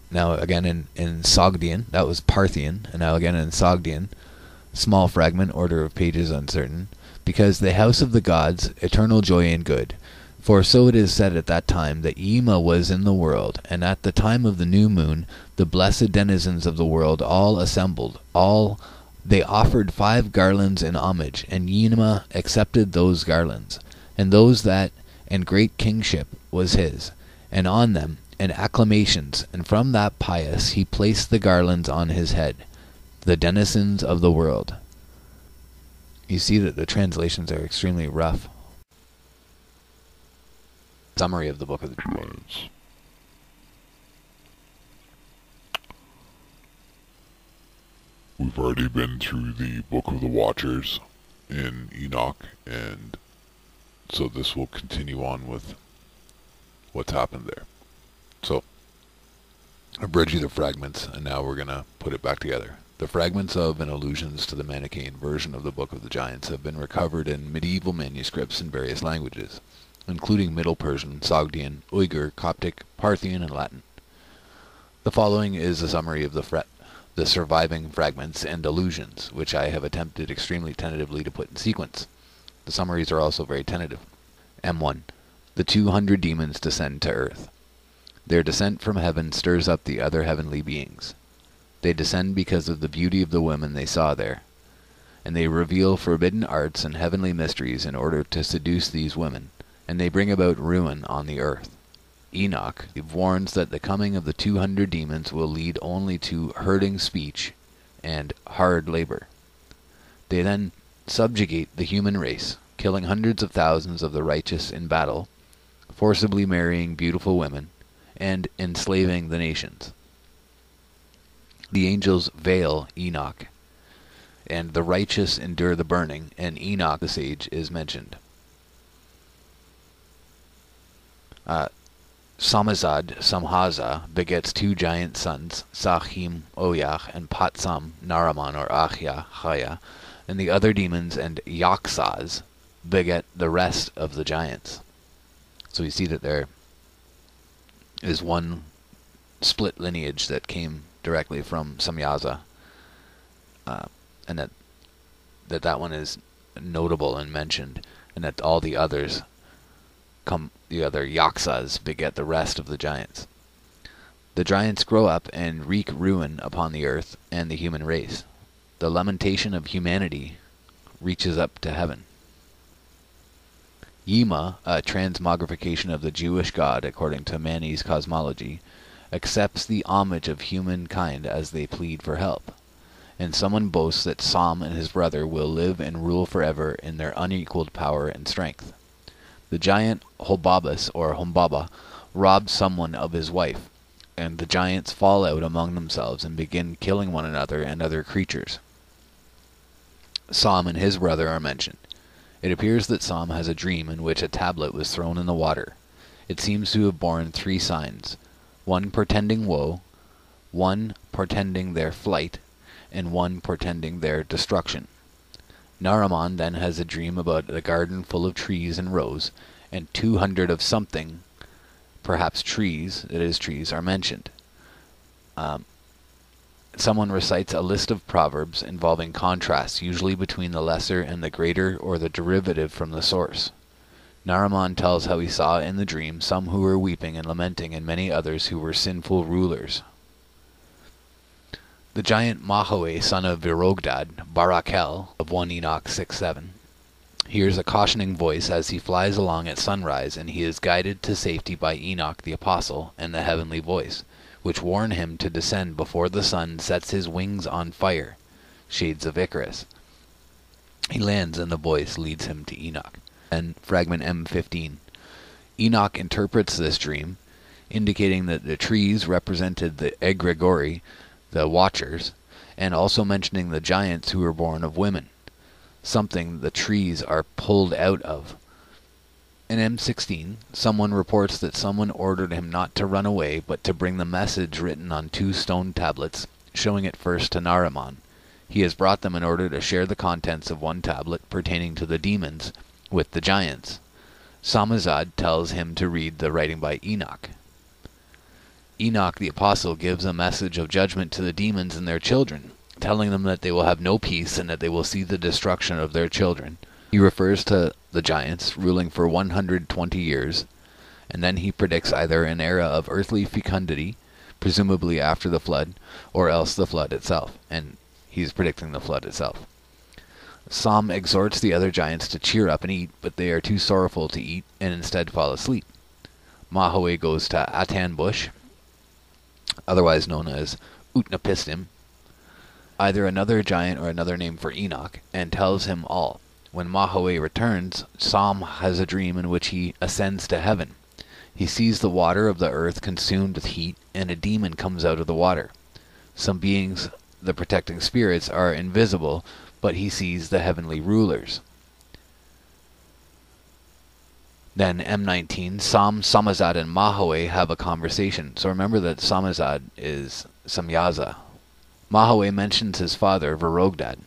Now again in Sogdian, that was Parthian, and now again in Sogdian, small fragment, order of pages uncertain, because the house of the gods, eternal joy and good. For so it is said at that time that Yima was in the world, and at the time of the new moon, the blessed denizens of the world all assembled, they offered 5 garlands in homage, and Yima accepted those garlands, and those that, and great kingship was his, and on them, and acclamations, and from that pious he placed the garlands on his head, the denizens of the world. You see that the translations are extremely rough. Summary of the Book of the Giants. We've already been through the Book of the Watchers in Enoch, and so this will continue on with what's happened there. So, I've read you the fragments, and now we're going to put it back together. The fragments of and allusions to the Manichaean version of the Book of the Giants have been recovered in medieval manuscripts in various languages, including Middle Persian, Sogdian, Uyghur, Coptic, Parthian, and Latin. The following is a summary of the surviving fragments and allusions, which I have attempted extremely tentatively to put in sequence. The summaries are also very tentative. M1. The 200 demons descend to earth. Their descent from heaven stirs up the other heavenly beings. They descend because of the beauty of the women they saw there, and they reveal forbidden arts and heavenly mysteries in order to seduce these women, and they bring about ruin on the earth. Enoch warns that the coming of the 200 demons will lead only to hurting speech and hard labor. They then subjugate the human race, killing hundreds of thousands of the righteous in battle, forcibly marrying beautiful women, and enslaving the nations. The angels veil Enoch, and the righteous endure the burning, and Enoch the sage is mentioned. Samhaza begets two giant sons, Sachim, Oya, and Patsam, Naraman or Haya, and the other demons and Yaksas beget the rest of the giants. So we see that there is one split lineage that came directly from Samyaza, and that one is notable and mentioned, and that all the others the other Yaksas beget the rest of the giants. The giants grow up and wreak ruin upon the earth and the human race. The lamentation of humanity reaches up to heaven. Yima, a transmogrification of the Jewish god according to Mani's cosmology, accepts the homage of humankind as they plead for help, and someone boasts that Sam and his brother will live and rule forever in their unequaled power and strength. The giant Hobabas, or Humbaba, robs someone of his wife, and the giants fall out among themselves and begin killing one another and other creatures. Sam and his brother are mentioned. It appears that Sam has a dream in which a tablet was thrown in the water. It seems to have borne three signs, one portending woe, one portending their flight, and one portending their destruction. Naraman then has a dream about a garden full of trees and rows, and 200 of something, perhaps trees, are mentioned. Someone recites a list of proverbs involving contrasts, usually between the lesser and the greater or the derivative from the source. Naraman tells how he saw in the dream some who were weeping and lamenting, and many others who were sinful rulers. The giant Mahoe, son of Vir-Og-dad, Barakel, of 1 Enoch 6:7, hears a cautioning voice as he flies along at sunrise, and he is guided to safety by Enoch the apostle and the heavenly voice, which warn him to descend before the sun sets his wings on fire, shades of Icarus. He lands, and the voice leads him to Enoch. And fragment M15. Enoch interprets this dream, indicating that the trees represented the egregori, the watchers, and also mentioning the giants who were born of women, something the trees are pulled out of. In M16, someone reports that someone ordered him not to run away, but to bring the message written on 2 stone tablets, showing it first to Naraman. He has brought them in order to share the contents of one tablet pertaining to the demons with the giants. Samazad tells him to read the writing by Enoch. Enoch the apostle gives a message of judgment to the demons and their children, telling them that they will have no peace and that they will see the destruction of their children. He refers to the giants ruling for 120 years, and then he predicts either an era of earthly fecundity, presumably after the flood, or else the flood itself, and he's predicting the flood itself. Sam exhorts the other giants to cheer up and eat, but they are too sorrowful to eat and instead fall asleep. Mahoe goes to Atan Bush, otherwise known as Utnapistim, either another giant or another name for Enoch, and tells him all. When Mahoe returns, Sam has a dream in which he ascends to heaven. He sees the water of the earth consumed with heat, and a demon comes out of the water. Some beings the protecting spirits are invisible, but he sees the heavenly rulers. Then M19, Samazad and Mahaway have a conversation. So remember that Samazad is Samyaza. Mahaway mentions his father, Vir-Og-dad.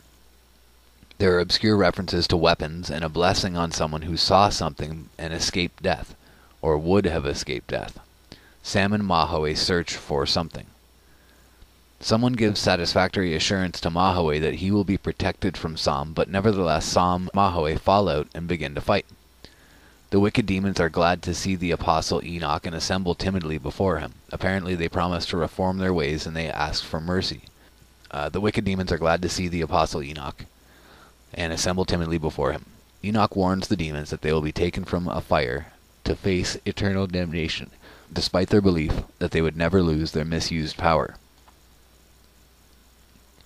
There are obscure references to weapons and a blessing on someone who saw something and escaped death, or would have escaped death. Sam and Mahaway search for something. Someone gives satisfactory assurance to Mahaway that he will be protected from Sam, but nevertheless Sam and Mahaway fall out and begin to fight. The wicked demons are glad to see the apostle Enoch and assemble timidly before him. Apparently they promise to reform their ways and they ask for mercy. The wicked demons are glad to see the apostle Enoch and assemble timidly before him. Enoch warns the demons that they will be taken from a fire to face eternal damnation, despite their belief that they would never lose their misused power.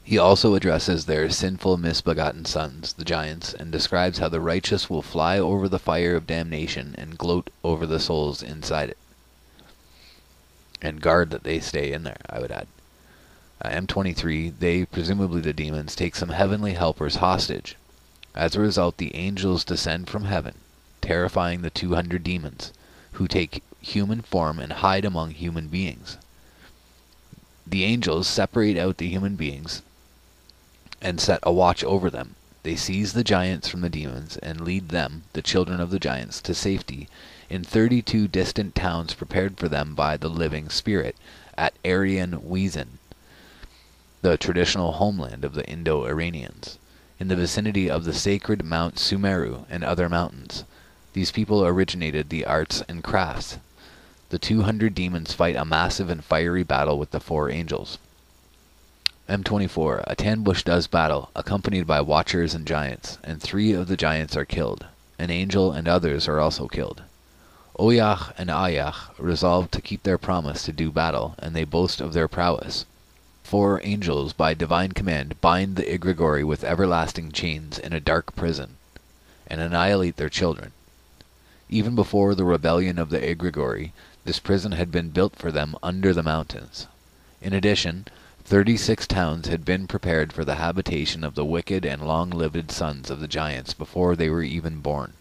He also addresses their sinful misbegotten sons, the giants, and describes how the righteous will fly over the fire of damnation and gloat over the souls inside it. And guard that they stay in there, I would add. M23, they, presumably the demons, take some heavenly helpers hostage. As a result, the angels descend from heaven, terrifying the 200 demons, who take human form and hide among human beings. The angels separate out the human beings and set a watch over them. They seize the giants from the demons and lead them, the children of the giants, to safety in 32 distant towns prepared for them by the living spirit at Aryan Weezan, the traditional homeland of the Indo-Iranians, in the vicinity of the sacred Mount Sumeru and other mountains. These people originated the arts and crafts. The 200 demons fight a massive and fiery battle with the 4 angels. M24, a Tanbush does battle, accompanied by watchers and giants, and 3 of the giants are killed. An angel and others are also killed. Oya and Haya resolve to keep their promise to do battle, and they boast of their prowess. 4 angels, by divine command, bind the egregore with everlasting chains in a dark prison, and annihilate their children. Even before the rebellion of the egregore, this prison had been built for them under the mountains. In addition, 36 towns had been prepared for the habitation of the wicked and long-lived sons of the giants before they were even born.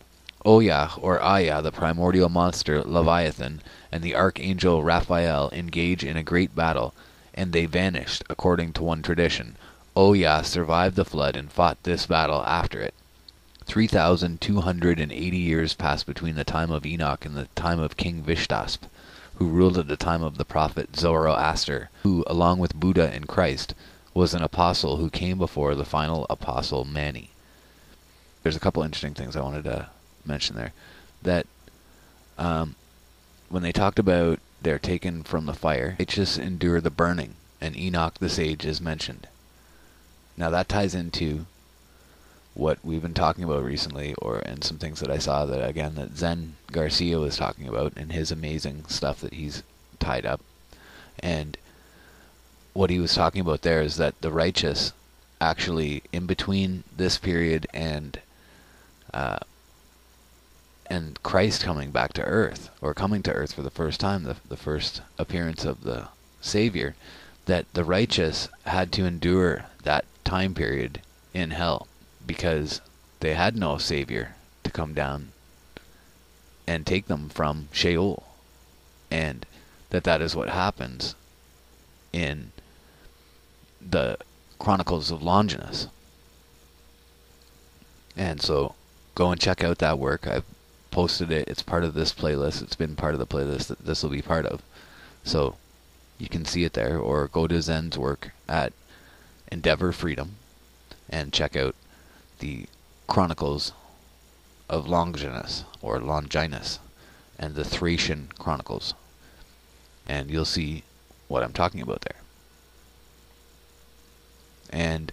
Oya, or Haya, the primordial monster Leviathan, and the archangel Raphael engage in a great battle, and they vanished, according to one tradition. Oya survived the flood and fought this battle after it. 3,280 years passed between the time of Enoch and the time of King Vishtasp, who ruled at the time of the prophet Zoroaster, who, along with Buddha and Christ, was an apostle who came before the final apostle Mani. There's a couple interesting things I wanted to mention there. That when they talked about they're taken from the fire, they just endure the burning, and Enoch the sage is mentioned. Now that ties into what we've been talking about recently, and some things that I saw that Zen Garcia was talking about in his amazing stuff that he's tied up. And what he was talking about there is that the righteous actually, in between this period and Christ coming back to earth, or coming to earth for the first time, the first appearance of the Savior, that the righteous had to endure that time period in hell, because they had no Savior to come down and take them from Sheol. And that is what happens in the Chronicles of Longinus. And so go and check out that work. I've posted it. It's part of this playlist. It's been part of the playlist that this will be part of. So you can see it there, or go to Zen's work at Endeavor Freedom and check out the Chronicles of Longinus, or Longinus, and the Thracian Chronicles, and you'll see what I'm talking about there. And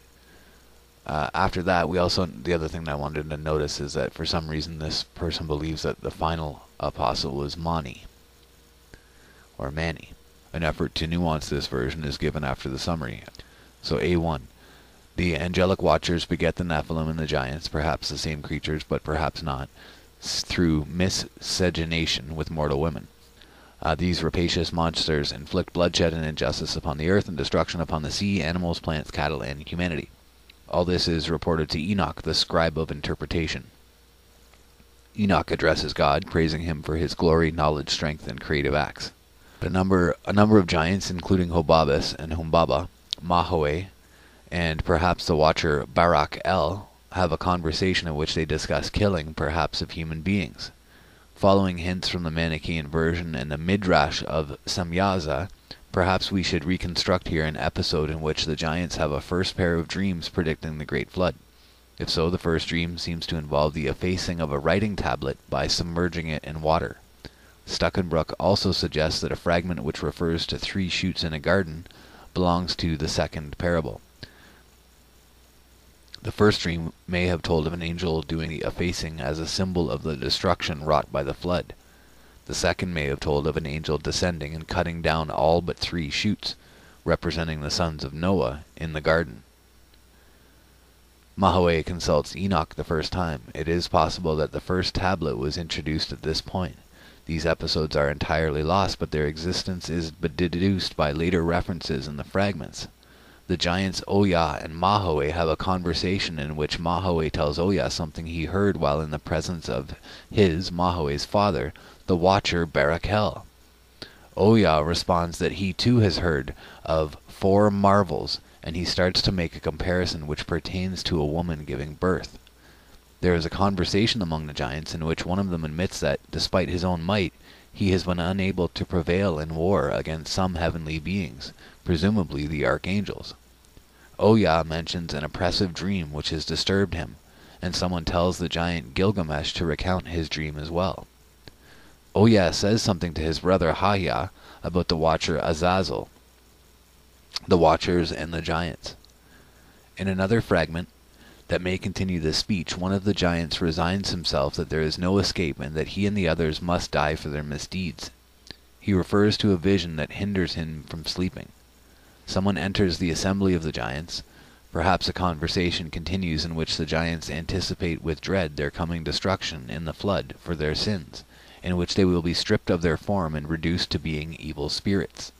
after that, the other thing that I wanted to notice is that for some reason this person believes that the final apostle was Mani, or Mani. An effort to nuance this version is given after the summary. So A1. The angelic watchers beget the Nephilim and the giants, perhaps the same creatures, but perhaps not, through miscegenation with mortal women. These rapacious monsters inflict bloodshed and injustice upon the earth and destruction upon the sea, animals, plants, cattle, and humanity. All this is reported to Enoch, the scribe of interpretation. Enoch addresses God, praising him for his glory, knowledge, strength, and creative acts. A number of giants, including Hobabus and Humbaba, Mahoe, and perhaps the watcher Barak-El, have a conversation in which they discuss killing, perhaps of human beings. Following hints from the Manichaean version and the Midrash of Samyaza, perhaps we should reconstruct here an episode in which the giants have a first pair of dreams predicting the Great Flood. If so, the first dream seems to involve the effacing of a writing tablet by submerging it in water. Stuckenbrook also suggests that a fragment which refers to 3 shoots in a garden belongs to the second parable. The first dream may have told of an angel doing the effacing as a symbol of the destruction wrought by the flood. The second may have told of an angel descending and cutting down all but 3 shoots, representing the sons of Noah, in the garden. Mahoe consults Enoch the first time. It is possible that the first tablet was introduced at this point. These episodes are entirely lost, but their existence is deduced by later references in the fragments. The giants Oya and Mahoe have a conversation in which Mahoe tells Oya something he heard while in the presence of Mahoe's father, the watcher Barak-El. Oya responds that he too has heard of 4 marvels, and he starts to make a comparison which pertains to a woman giving birth. There is a conversation among the giants in which one of them admits that, despite his own might, he has been unable to prevail in war against some heavenly beings, presumably the archangels. Oya mentions an oppressive dream which has disturbed him, and someone tells the giant Gilgamesh to recount his dream as well. Oya says something to his brother Haya about the watcher Azazel, the watchers, and the giants. In another fragment that may continue this speech, one of the giants resigns himself that there is no escape and that he and the others must die for their misdeeds. He refers to a vision that hinders him from sleeping. Someone enters the assembly of the giants. Perhaps a conversation continues in which the giants anticipate with dread their coming destruction in the flood for their sins, in which they will be stripped of their form and reduced to being evil spirits.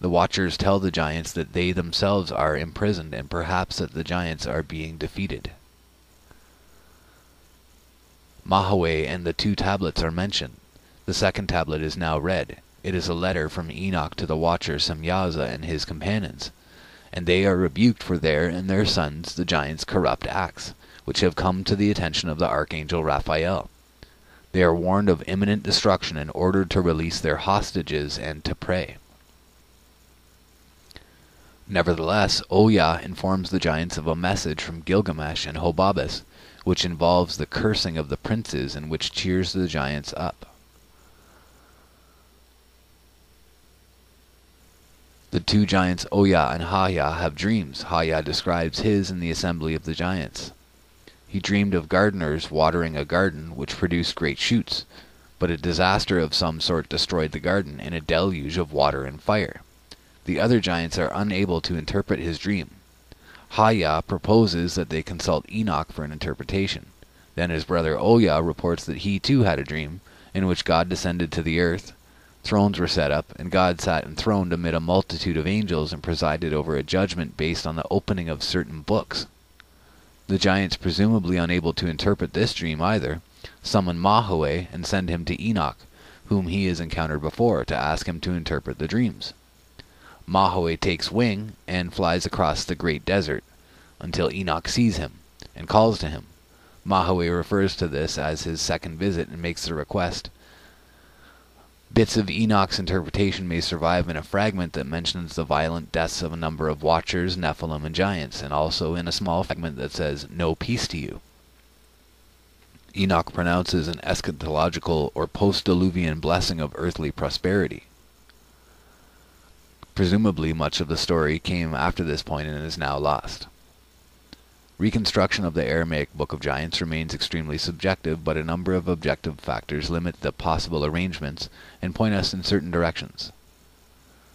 The watchers tell the giants that they themselves are imprisoned and perhaps that the giants are being defeated. Mahoe and the 2 tablets are mentioned. The second tablet is now read. It is a letter from Enoch to the watcher Samyaza and his companions, and they are rebuked for their and their sons, the giants' corrupt acts, which have come to the attention of the archangel Raphael. They are warned of imminent destruction and ordered to release their hostages and to pray. Nevertheless, Oya informs the giants of a message from Gilgamesh and Hobabus, which involves the cursing of the princes and which cheers the giants up. The 2 giants Oya and Haya have dreams. Haya describes his in the assembly of the giants. He dreamed of gardeners watering a garden which produced great shoots, but a disaster of some sort destroyed the garden in a deluge of water and fire. The other giants are unable to interpret his dream. Haya proposes that they consult Enoch for an interpretation. Then his brother Oya reports that he too had a dream, in which God descended to the earth, thrones were set up, and God sat enthroned amid a multitude of angels and presided over a judgment based on the opening of certain books. The giants, presumably unable to interpret this dream either, summon Mahoe and send him to Enoch, whom he has encountered before, to ask him to interpret the dreams. Mahoe takes wing and flies across the great desert until Enoch sees him and calls to him. Mahoe refers to this as his second visit and makes the request. Bits of Enoch's interpretation may survive in a fragment that mentions the violent deaths of a number of watchers, Nephilim, and giants, and also in a small fragment that says, "No peace to you." Enoch pronounces an eschatological or post-diluvian blessing of earthly prosperity. Presumably much of the story came after this point and is now lost. Reconstruction of the Aramaic Book of Giants remains extremely subjective, but a number of objective factors limit the possible arrangements and point us in certain directions.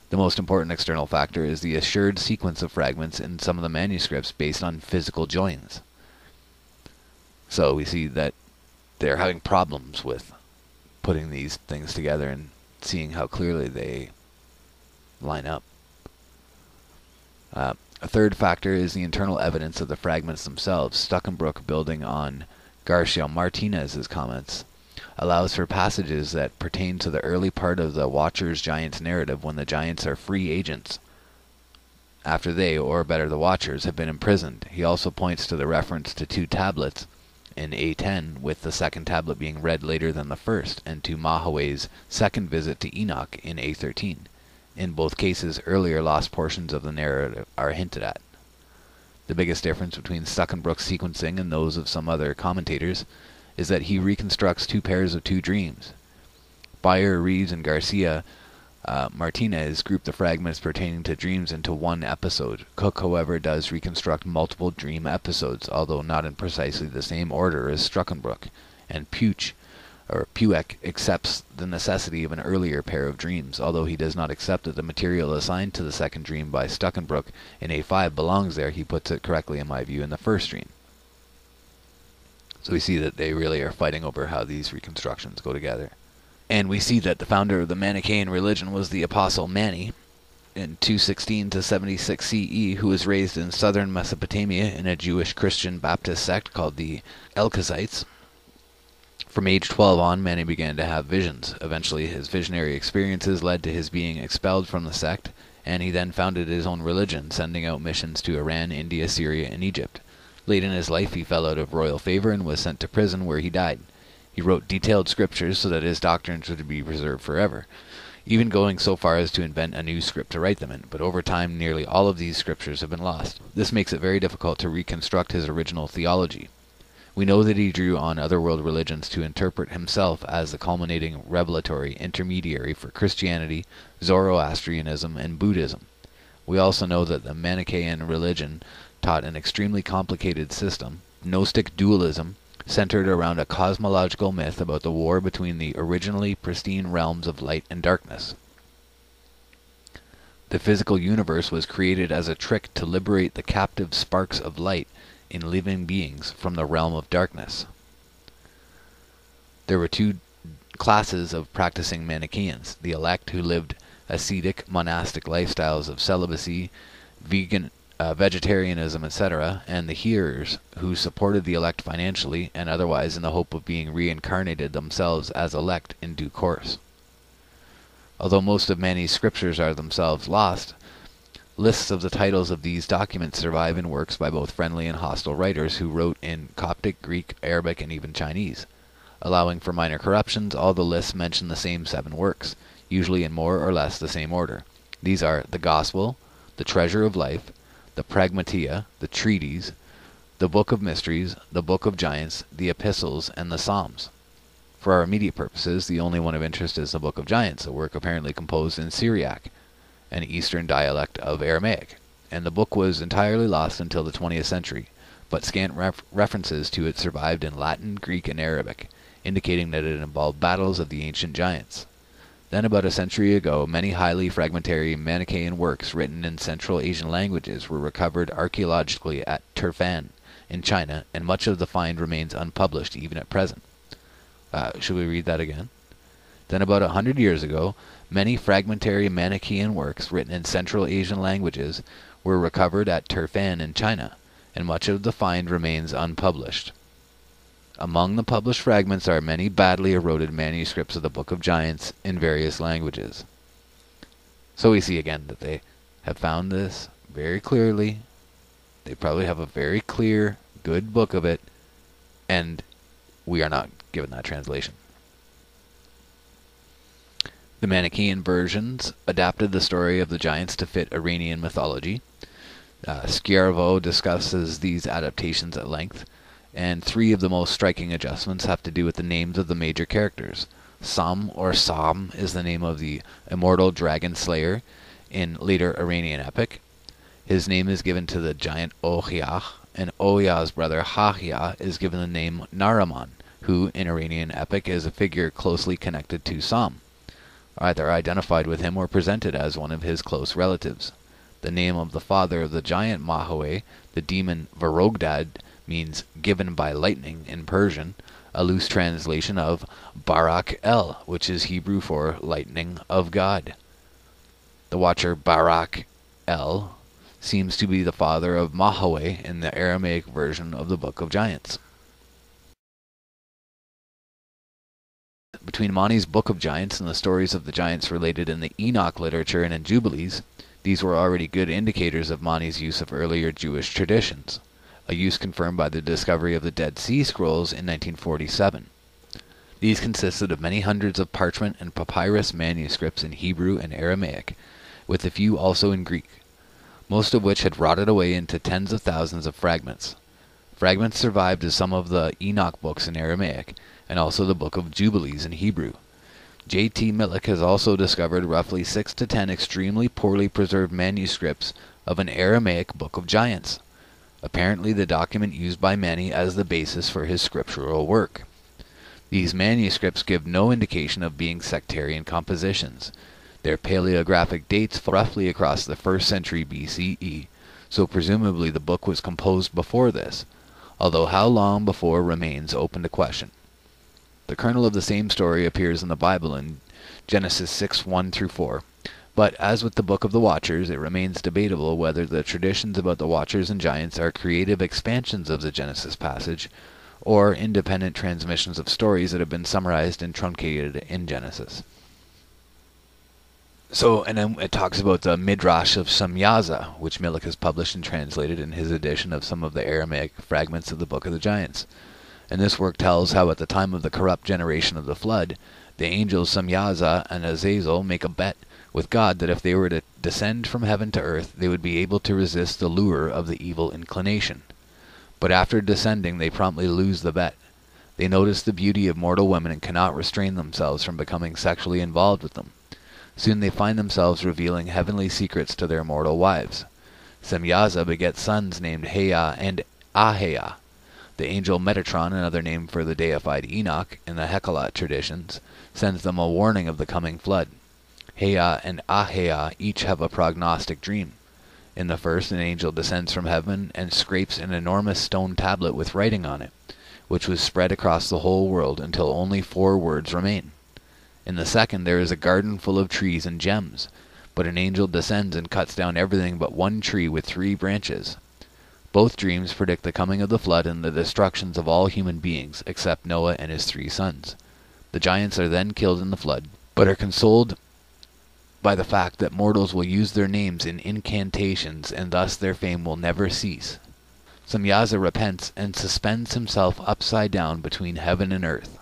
The most important external factor is the assured sequence of fragments in some of the manuscripts based on physical joins. So we see that they're having problems with putting these things together, and seeing how clearly they line up. A third factor is the internal evidence of the fragments themselves. Stuckenbrook, building on Garcia Martinez's comments, allows for passages that pertain to the early part of the Watchers Giants narrative, when the Giants are free agents after they, or better the Watchers, have been imprisoned. He also points to the reference to 2 tablets in A10, with the second tablet being read later than the first, and to Mahawe's second visit to Enoch in A13. In both cases, earlier lost portions of the narrative are hinted at. The biggest difference between Stuckenbrook's sequencing and those of some other commentators is that he reconstructs 2 pairs of 2 dreams. Bayer, Reeves, and Garcia Martinez group the fragments pertaining to dreams into one episode. Cook, however, does reconstruct multiple dream episodes, although not in precisely the same order as Stuckenbrook, and Puek accepts the necessity of an earlier pair of dreams, although he does not accept that the material assigned to the second dream by Stuckenbrook in A5 belongs there. He puts it correctly, in my view, in the first dream. So we see that they really are fighting over how these reconstructions go together. And we see that the founder of the Manichaean religion was the apostle Mani in 216 to 76 CE, who was raised in southern Mesopotamia in a Jewish Christian Baptist sect called the Elkazites. From age 12 on, Mani began to have visions. Eventually, his visionary experiences led to his being expelled from the sect, and he then founded his own religion, sending out missions to Iran, India, Syria, and Egypt. Late in his life, he fell out of royal favor and was sent to prison, where he died. He wrote detailed scriptures so that his doctrines would be preserved forever, even going so far as to invent a new script to write them in, but over time nearly all of these scriptures have been lost. This makes it very difficult to reconstruct his original theology. We know that he drew on otherworld religions to interpret himself as the culminating revelatory intermediary for Christianity, Zoroastrianism, and Buddhism. We also know that the Manichaean religion taught an extremely complicated system, Gnostic dualism, centered around a cosmological myth about the war between the originally pristine realms of light and darkness. The physical universe was created as a trick to liberate the captive sparks of light in living beings from the realm of darkness. There were 2 classes of practicing Manichaeans: the elect, who lived ascetic monastic lifestyles of celibacy, vegetarianism, etc., and the hearers, who supported the elect financially and otherwise in the hope of being reincarnated themselves as elect in due course. Although most of Mani's scriptures are themselves lost, lists of the titles of these documents survive in works by both friendly and hostile writers who wrote in Coptic, Greek, Arabic, and even Chinese. Allowing for minor corruptions, all the lists mention the same 7 works, usually in more or less the same order. These are the Gospel, the Treasure of Life, the Pragmatia, the Treatise, the Book of Mysteries, the Book of Giants, the Epistles, and the Psalms. For our immediate purposes, the only one of interest is the Book of Giants, a work apparently composed in Syriac, an Eastern dialect of Aramaic, and the book was entirely lost until the 20th century, but scant references to it survived in Latin, Greek, and Arabic, indicating that it involved battles of the ancient giants. Then, about a century ago, many highly fragmentary Manichaean works written in Central Asian languages were recovered archaeologically at Turfan in China, and much of the find remains unpublished even at present. Should we read that again? Then, about 100 years ago, many fragmentary Manichaean works written in Central Asian languages were recovered at Turfan in China, and much of the find remains unpublished. Among the published fragments are many badly eroded manuscripts of the Book of Giants in various languages. So we see again that they have found this very clearly. They probably have a very clear, good book of it, and we are not given that translation. The Manichaean versions adapted the story of the giants to fit Iranian mythology. Sciarvo discusses these adaptations at length, and 3 of the most striking adjustments have to do with the names of the major characters. Sam, or Sam, is the name of the immortal dragon slayer in later Iranian epic. His name is given to the giant Oya, and Oya's brother Haya is given the name Naraman, who in Iranian epic is a figure closely connected to Sam, either identified with him or presented as one of his close relatives. The name of the father of the giant Mahawe, the demon Vir-Og-dad, means given by lightning in Persian, a loose translation of Barak El, which is Hebrew for lightning of God. The watcher Barak El seems to be the father of Mahaweh in the Aramaic version of the Book of Giants. Between Mani's Book of Giants and the stories of the giants related in the Enoch literature and in Jubilees, these were already good indicators of Mani's use of earlier Jewish traditions, a use confirmed by the discovery of the Dead Sea Scrolls in 1947. These consisted of many hundreds of parchment and papyrus manuscripts in Hebrew and Aramaic, with a few also in Greek, most of which had rotted away into tens of thousands of fragments. Fragments survived as some of the Enoch books in Aramaic, and also the Book of Jubilees in Hebrew. J.T. Millick has also discovered roughly 6 to 10 extremely poorly preserved manuscripts of an Aramaic Book of Giants, apparently the document used by Mani as the basis for his scriptural work. These manuscripts give no indication of being sectarian compositions. Their paleographic dates fall roughly across the 1st century BCE, so presumably the book was composed before this, although how long before remains open to question. The kernel of the same story appears in the Bible in Genesis 6:1-4, but as with the Book of the Watchers, it remains debatable whether the traditions about the Watchers and Giants are creative expansions of the Genesis passage, or independent transmissions of stories that have been summarized and truncated in Genesis. And then it talks about the Midrash of Samyaza, which Millick has published and translated in his edition of some of the Aramaic fragments of the Book of the Giants. And this work tells how at the time of the corrupt generation of the flood, the angels Samyaza and Azazel make a bet with God that if they were to descend from heaven to earth, they would be able to resist the lure of the evil inclination. But after descending, they promptly lose the bet. They notice the beauty of mortal women and cannot restrain themselves from becoming sexually involved with them. Soon they find themselves revealing heavenly secrets to their mortal wives. Samyaza begets sons named Haya and Ahaya. The angel Metatron, another name for the deified Enoch in the Hekalat traditions, sends them a warning of the coming flood. Haya and Ahaya each have a prognostic dream. In the first, an angel descends from heaven and scrapes an enormous stone tablet with writing on it, which was spread across the whole world until only 4 words remain. In the second, there is a garden full of trees and gems, but an angel descends and cuts down everything but one tree with 3 branches. Both dreams predict the coming of the flood and the destructions of all human beings, except Noah and his 3 sons. The giants are then killed in the flood, but are consoled by the fact that mortals will use their names in incantations, and thus their fame will never cease. Samyaza repents and suspends himself upside down between heaven and earth.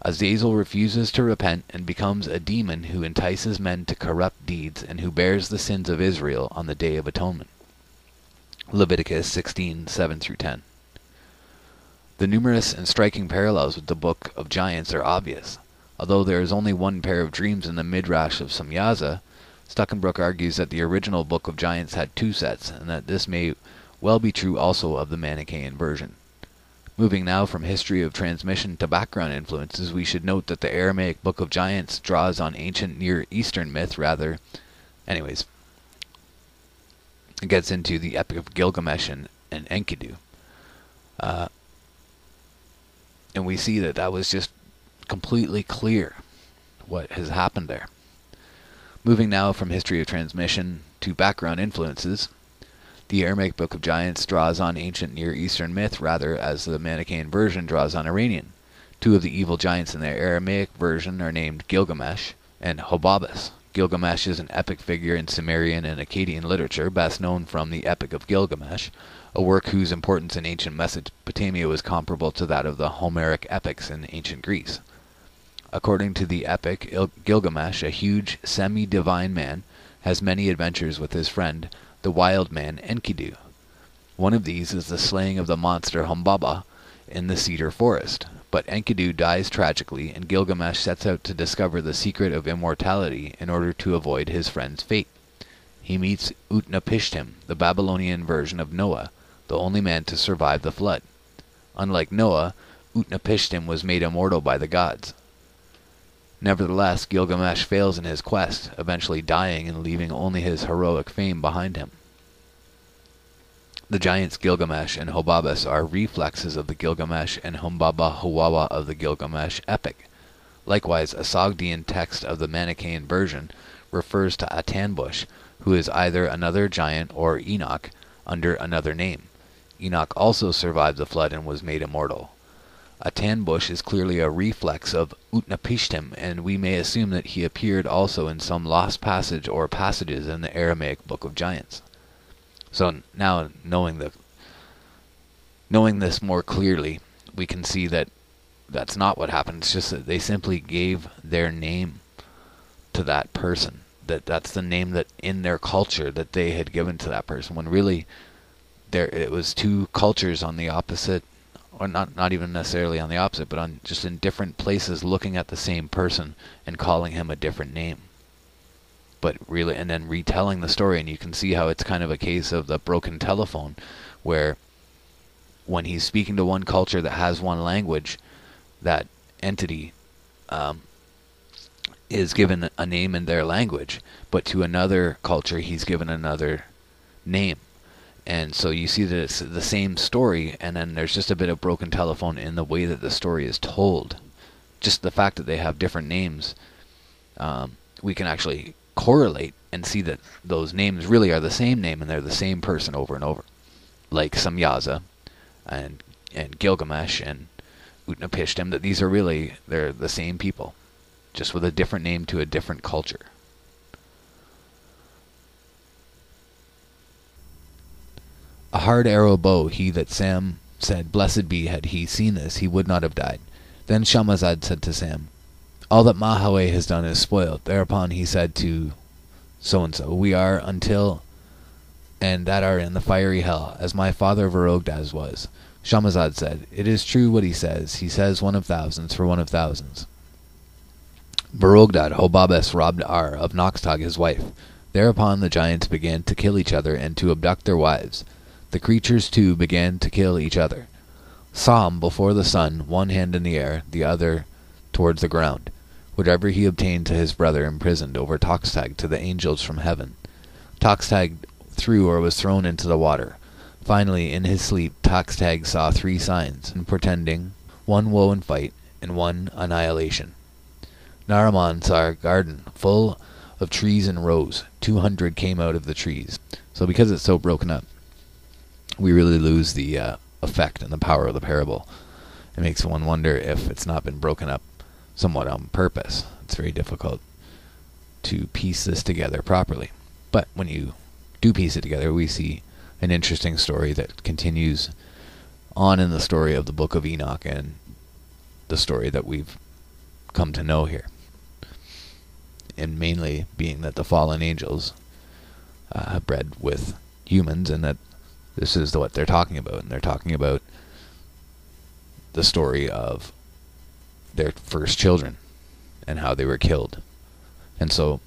Azazel refuses to repent and becomes a demon who entices men to corrupt deeds and who bears the sins of Israel on the Day of Atonement. Leviticus 16:7-10. The numerous and striking parallels with the Book of Giants are obvious. Although there is only one pair of dreams in the Midrash of Samyaza, Stuckenbrook argues that the original Book of Giants had 2 sets, and that this may well be true also of the Manichaean version. Moving now from history of transmission to background influences, we should note that the Aramaic Book of Giants draws on ancient Near Eastern myth rather. Anyways, it gets into the Epic of Gilgamesh and Enkidu. And we see that was just completely clear what has happened there. Moving now from history of transmission to background influences, the Aramaic Book of Giants draws on ancient Near Eastern myth rather as the Manichaean version draws on Iranian. 2 of the evil giants in the Aramaic version are named Gilgamesh and Hobabus. Gilgamesh is an epic figure in Sumerian and Akkadian literature, best known from the Epic of Gilgamesh, a work whose importance in ancient Mesopotamia was comparable to that of the Homeric epics in ancient Greece. According to the epic, Gilgamesh, a huge, semi-divine man, has many adventures with his friend, the wild man Enkidu. One of these is the slaying of the monster Humbaba in the cedar forest, but Enkidu dies tragically, and Gilgamesh sets out to discover the secret of immortality in order to avoid his friend's fate. He meets Utnapishtim, the Babylonian version of Noah, the only man to survive the flood. Unlike Noah, Utnapishtim was made immortal by the gods. Nevertheless, Gilgamesh fails in his quest, eventually dying and leaving only his heroic fame behind him. The giants Gilgamesh and Hobabus are reflexes of the Gilgamesh and Humbaba Huwawa of the Gilgamesh epic. Likewise, a Sogdian text of the Manichaean version refers to Atanbush, who is either another giant or Enoch under another name. Enoch also survived the flood and was made immortal. Atanbush is clearly a reflex of Utnapishtim, and we may assume that he appeared also in some lost passage or passages in the Aramaic Book of Giants. So now, knowing this more clearly, we can see that that's not what happened. It's just that they simply gave their name to that person. That's the name that in their culture that they had given to that person, when really it was two cultures on the opposite, or not even necessarily on the opposite, but on just in different places looking at the same person and calling him a different name. But really, and then retelling the story, and you can see how it's kind of a case of the broken telephone, where when he's speaking to one culture that has one language, that entity is given a name in their language, but to another culture he's given another name. And so you see that it's the same story, and then there's just a bit of broken telephone in the way that the story is told. Just the fact that they have different names, we can actually correlate and see that those names really are the same name, and they're the same person over and over. Like Samyaza and Gilgamesh and Utnapishtim, that these are really, they're the same people, just with a different name to a different culture. A hard arrow bow, he that Sam said, blessed be, had he seen this, he would not have died. Then Shamazad said to Sam, all that Mahaway has done is spoiled. Thereupon he said to so-and-so, we are until, and that are in the fiery hell, as my father Vir-Og-dad was. Shamazad said, it is true what he says one of thousands for one of thousands. Vir-Og-dad, Hobabes, robbed Ar of Noxtag his wife. Thereupon the giants began to kill each other and to abduct their wives. The creatures too began to kill each other. Sam before the sun, one hand in the air, the other towards the ground. Whatever he obtained to his brother imprisoned over Toxtag to the angels from heaven. Toxtag threw or was thrown into the water. Finally, in his sleep, Toxtag saw three signs, portending one woe and fight, and one annihilation. Naraman saw a garden full of trees in rows. 200 came out of the trees. So because it's so broken up, we really lose the effect and the power of the parable. It makes one wonder if it's not been broken up somewhat on purpose. It's very difficult to piece this together properly. But when you do piece it together, we see an interesting story that continues on in the story of the Book of Enoch and the story that we've come to know here. And mainly being that the fallen angels bred with humans, and that this is what they're talking about. And they're talking about the story of their first children and how they were killed. And so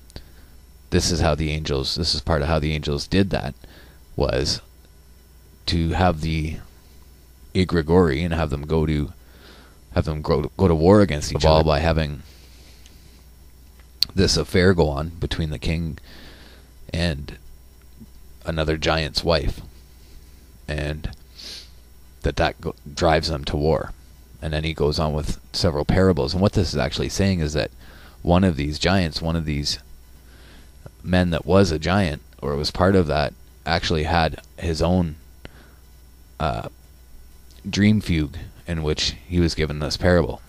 this is part of how the angels did that, was to have the egregori and have them go to war against each other, by having this affair go on between the king and another giant's wife, and that drives them to war. And then he goes on with several parables. And what this is actually saying is that one of these giants, one of these men that was a giant, or was part of that, actually had his own dream fugue in which he was given this parable.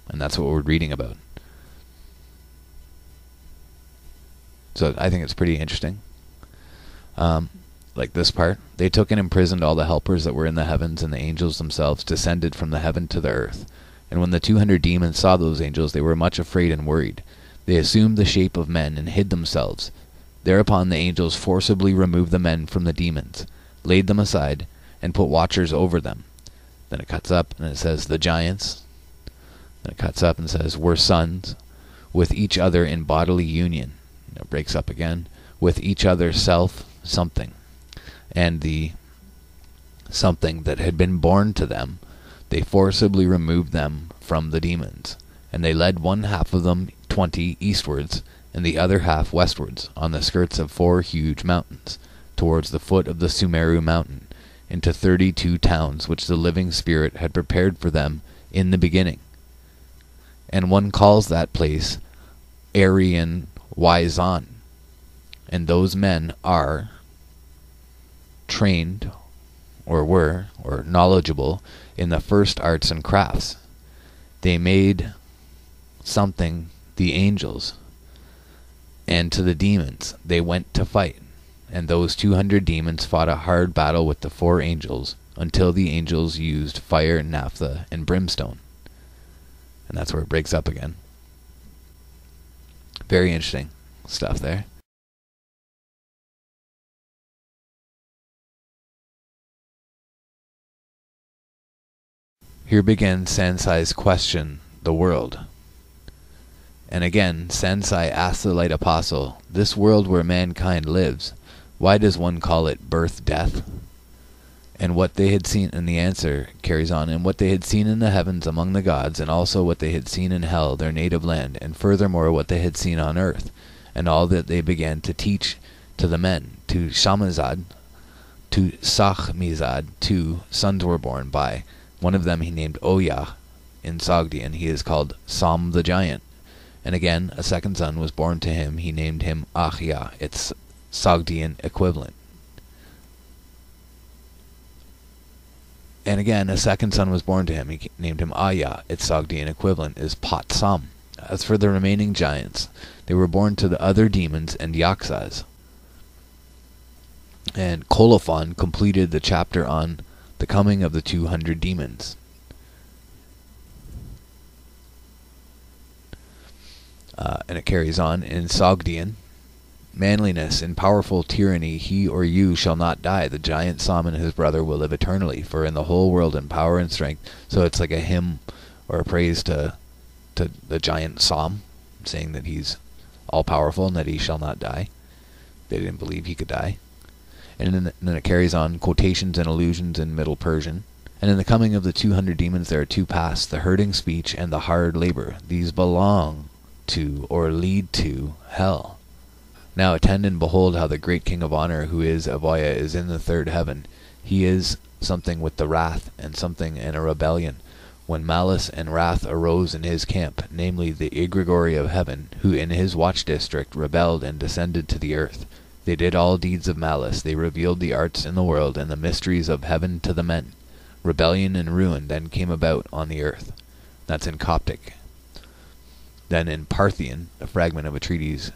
And that's what we're reading about. So I think it's pretty interesting. Like this part, they took and imprisoned all the helpers that were in the heavens, and the angels themselves descended from the heaven to the earth. And when the 200 demons saw those angels, they were much afraid and worried. They assumed the shape of men and hid themselves. Thereupon the angels forcibly removed the men from the demons, laid them aside, and put watchers over them. Then it cuts up and it says, the giants. Then it cuts up and says, were sons with each other in bodily union. And it breaks up again, with each other self something. And the something that had been born to them, they forcibly removed them from the demons. And they led one half of them 20 eastwards, and the other half westwards, on the skirts of 4 huge mountains. towards the foot of the Sumeru mountain, into 32 towns which the living spirit had prepared for them in the beginning. And one calls that place Aryan Wyzon. And those men are trained, or were, or knowledgeable in the first arts and crafts. They made something, the angels, and to the demons they went to fight. And those 200 demons fought a hard battle with the 4 angels, until the angels used fire, naphtha, and brimstone. And that's where it breaks up again. Very interesting stuff there. Here begins Sansai's question, the world. And again, Sansai asks the light apostle, this world where mankind lives, why does one call it birth, death? And what they had seen, and the answer carries on, and what they had seen in the heavens among the gods, and also what they had seen in hell, their native land, and furthermore what they had seen on earth, and all that they began to teach to the men. To Shamazad, to Sachmizad, 2 sons were born by. One of them he named Oya in Sogdian. He is called Som the Giant. And again, a second son was born to him. He named him Achia, its Sogdian equivalent. And again, a second son was born to him. He named him Aya. Its Sogdian equivalent is Patsam. As for the remaining giants, they were born to the other demons and Yaksas. And Colophon completed the chapter on the coming of the 200 demons. And it carries on in Sogdian. Manliness and powerful tyranny, he or you shall not die. The giant Som and his brother will live eternally, for in the whole world in power and strength. So it's like a hymn or a praise to the giant Som, saying that he's all-powerful and that he shall not die. They didn't believe he could die. And then it carries on quotations and allusions in Middle Persian. And in the coming of the 200 demons there are 2 paths, the hurting speech and the hard labor. These belong to, or lead to, hell. Now attend and behold how the great King of Honor, who is Oya, is in the 3rd heaven. He is something with the wrath, and something in a rebellion. When malice and wrath arose in his camp, namely the egregori of heaven, who in his watch district rebelled and descended to the earth. They did all deeds of malice. They revealed the arts in the world and the mysteries of heaven to the men. Rebellion and ruin then came about on the earth. That's in Coptic. Then in Parthian, a fragment of a treatise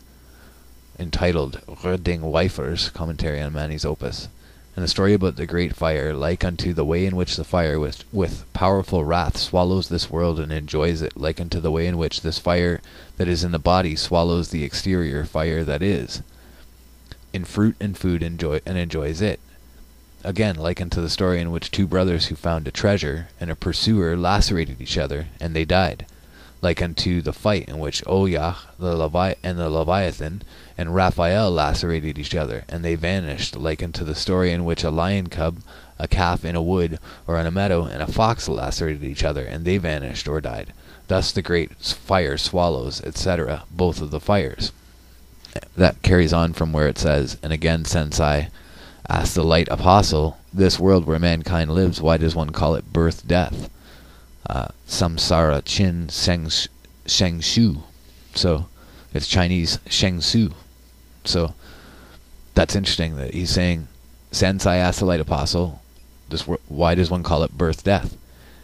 entitled Redding Wifers, commentary on Mani's opus, and the story about the great fire, like unto the way in which the fire with powerful wrath swallows this world and enjoys it, like unto the way in which this fire that is in the body swallows the exterior fire that is in fruit and food enjoys it. Again, like unto the story in which 2 brothers who found a treasure and a pursuer lacerated each other, and they died. Like unto the fight in which Oya the Leviathan and Raphael lacerated each other, and they vanished. Like unto the story in which a lion cub, a calf in a wood or in a meadow, and a fox lacerated each other, and they vanished or died. Thus the great fire swallows, etc., both of the fires. That carries on from where it says, and again Sensei asked the light apostle, this world where mankind lives, why does one call it birth, death? Samsara Chin Sheng Shu. So it's Chinese Sheng Su. So that's interesting that he's saying, Sensei asked the light apostle, why does one call it birth, death?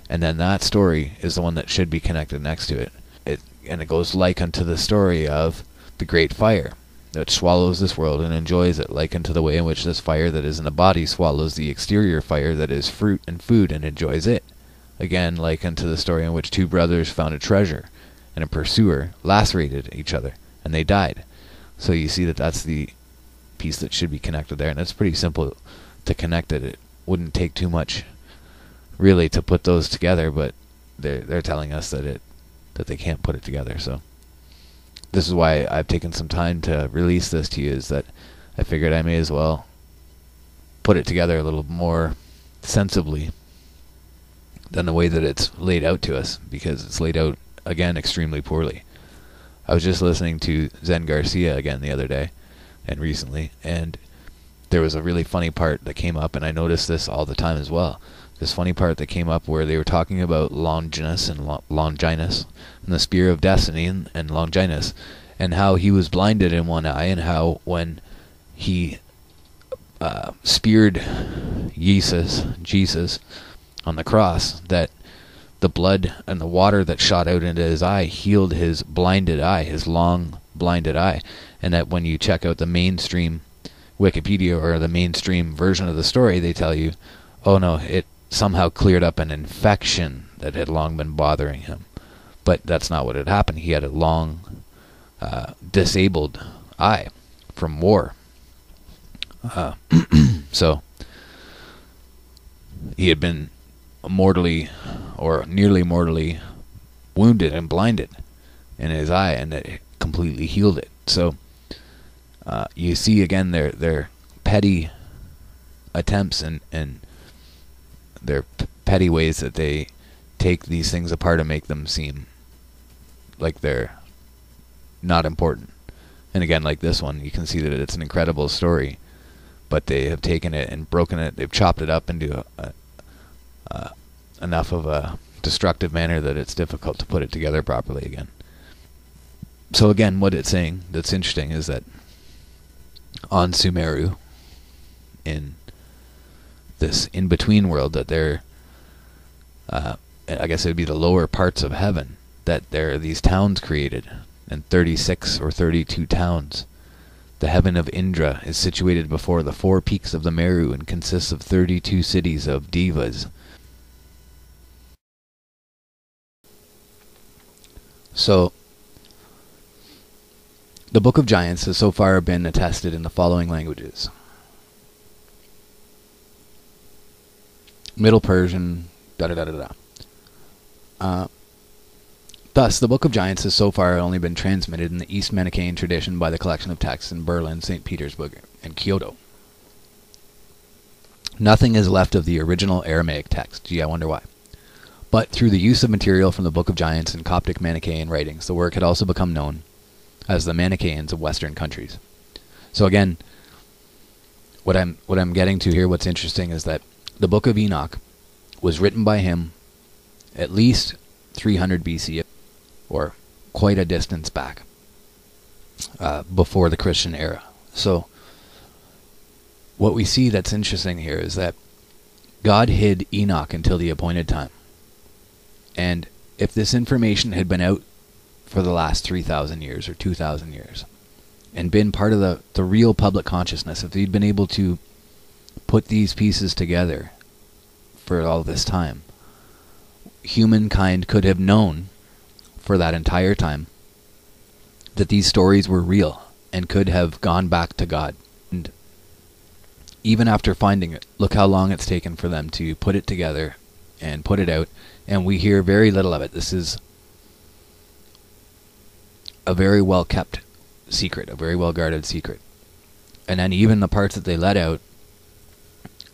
And then that story is the one that should be connected next to it. And it goes like unto the story of the great fire that swallows this world and enjoys it, like unto the way in which this fire that is in the body swallows the exterior fire that is fruit and food and enjoys it. Again, like unto the story in which 2 brothers found a treasure, and a pursuer lacerated each other, and they died. So you see that that's the piece that should be connected there, and it's pretty simple to connect it. It wouldn't take too much, really, to put those together, but they're telling us that they can't put it together. So this is why I've taken some time to release this to you, is that I figured I may as well put it together a little more sensibly than the way that it's laid out to us, because it's laid out, again, extremely poorly. I was just listening to Zen Garcia again the other day, and recently, and there was a really funny part that came up, and I noticed this all the time as well. This funny part that came up where they were talking about Longinus and Longinus and the spear of destiny and Longinus, and how he was blinded in one eye, and how when he speared Jesus on the cross, that the blood and the water that shot out into his eye healed his blinded eye, his long blinded eye. And that when you check out the mainstream Wikipedia or the mainstream version of the story, they tell you, oh no, it somehow cleared up an infection that had long been bothering him. But that's not what had happened. He had a long disabled eye from war. So he had been mortally or nearly mortally wounded and blinded in his eye, and it completely healed it. So you see again their petty attempts and their petty ways that they take these things apart and make them seem like they're not important. And again, like this one, you can see that it's an incredible story, but they have taken it and broken it. They've chopped it up into enough of a destructive manner that it's difficult to put it together properly again. So again, what it's saying that's interesting is that on Sumeru, in this in-between world, that they're, I guess it would be the lower parts of heaven, that there are these towns created, and 36 or 32 towns. The heaven of Indra is situated before the 4 peaks of the Meru and consists of 32 cities of devas. So, the Book of Giants has so far been attested in the following languages: Middle Persian, Thus, the Book of Giants has so far only been transmitted in the East Manichaean tradition by the collection of texts in Berlin, St. Petersburg, and Kyoto. Nothing is left of the original Aramaic text. Gee, I wonder why. But through the use of material from the Book of Giants and Coptic Manichaean writings, the work had also become known as the Manichaeans of Western countries. So again, what I'm getting to here, what's interesting is that the Book of Enoch was written by him at least 300 BC, or quite a distance back, before the Christian era. So what we see that's interesting here is that God hid Enoch until the appointed time. And if this information had been out for the last 3,000 years or 2,000 years and been part of the real public consciousness, if he'd been able to put these pieces together for all this time, humankind could have known for that entire time that these stories were real and could have gone back to God. And even after finding it, look how long it's taken for them to put it together and put it out, and we hear very little of it. This is a very well kept secret, a very well guarded secret. And then even the parts that they let out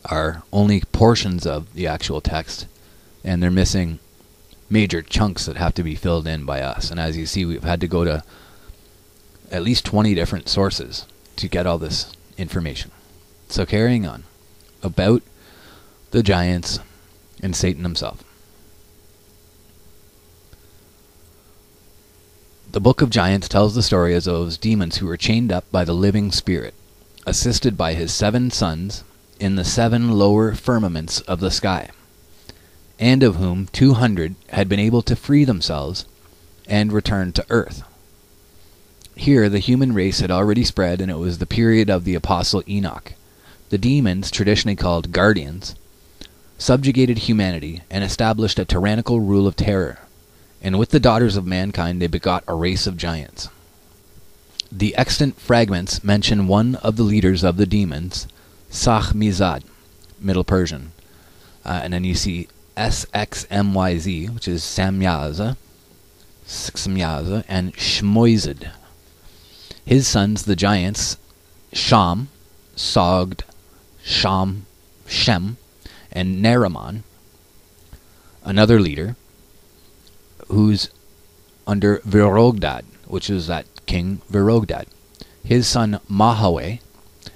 are only portions of the actual text, and they're missing major chunks that have to be filled in by us. And as you see, we've had to go to at least 20 different sources to get all this information. So carrying on, about the giants and Satan himself. The Book of Giants tells the story of those demons who were chained up by the living spirit, assisted by his 7 sons in the 7 lower firmaments of the sky, and of whom 200 had been able to free themselves and return to earth. Here the human race had already spread, and it was the period of the apostle Enoch. The demons, traditionally called guardians, subjugated humanity and established a tyrannical rule of terror, and with the daughters of mankind they begot a race of giants. The extant fragments mention one of the leaders of the demons, Sach-Mizad, Middle Persian, and then you see SXMYZ, which is Samyaza, and Shmoizid. His sons, the giants, Sham, Sogd, Sham, Shem, and Neriman, another leader, who's under Vir-Og-dad, which is that king Vir-Og-dad. His son Mahaweh,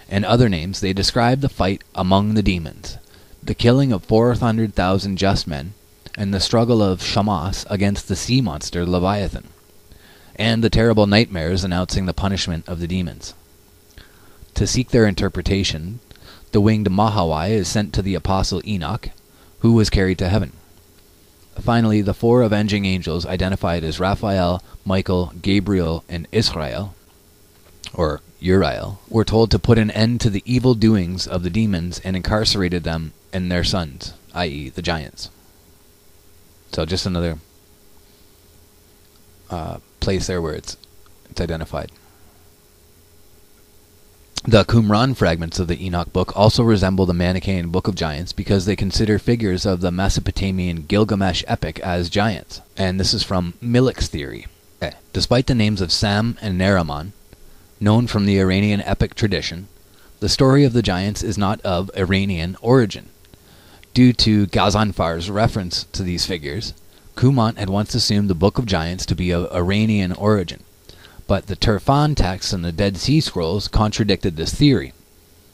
and other names, they describe the fight among the demons, the killing of 400,000 just men, and the struggle of Shamash against the sea monster Leviathan, and the terrible nightmares announcing the punishment of the demons. To seek their interpretation, the winged Mahawai is sent to the apostle Enoch, who was carried to heaven. Finally, the four avenging angels identified as Raphael, Michael, Gabriel, and Israel, or Uriel, were told to put an end to the evil doings of the demons and incarcerated them and their sons, i.e. the giants. So just another place there where it's identified. The Qumran fragments of the Enoch book also resemble the Manichaean Book of Giants because they consider figures of the Mesopotamian Gilgamesh epic as giants. And this is from Milik's theory. Despite the names of Sam and Nariman, known from the Iranian epic tradition, the story of the giants is not of Iranian origin. Due to Ghazanfar's reference to these figures, Qumran had once assumed the Book of Giants to be of Iranian origin. But the Turfan texts and the Dead Sea Scrolls contradicted this theory.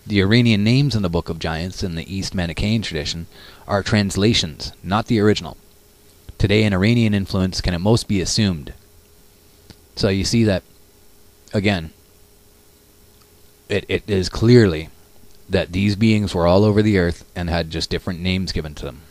The Iranian names in the Book of Giants in the East Manichaean tradition are translations, not the original. Today, an Iranian influence can at most be assumed. So you see that, again, it is clearly that these beings were all over the earth and had just different names given to them.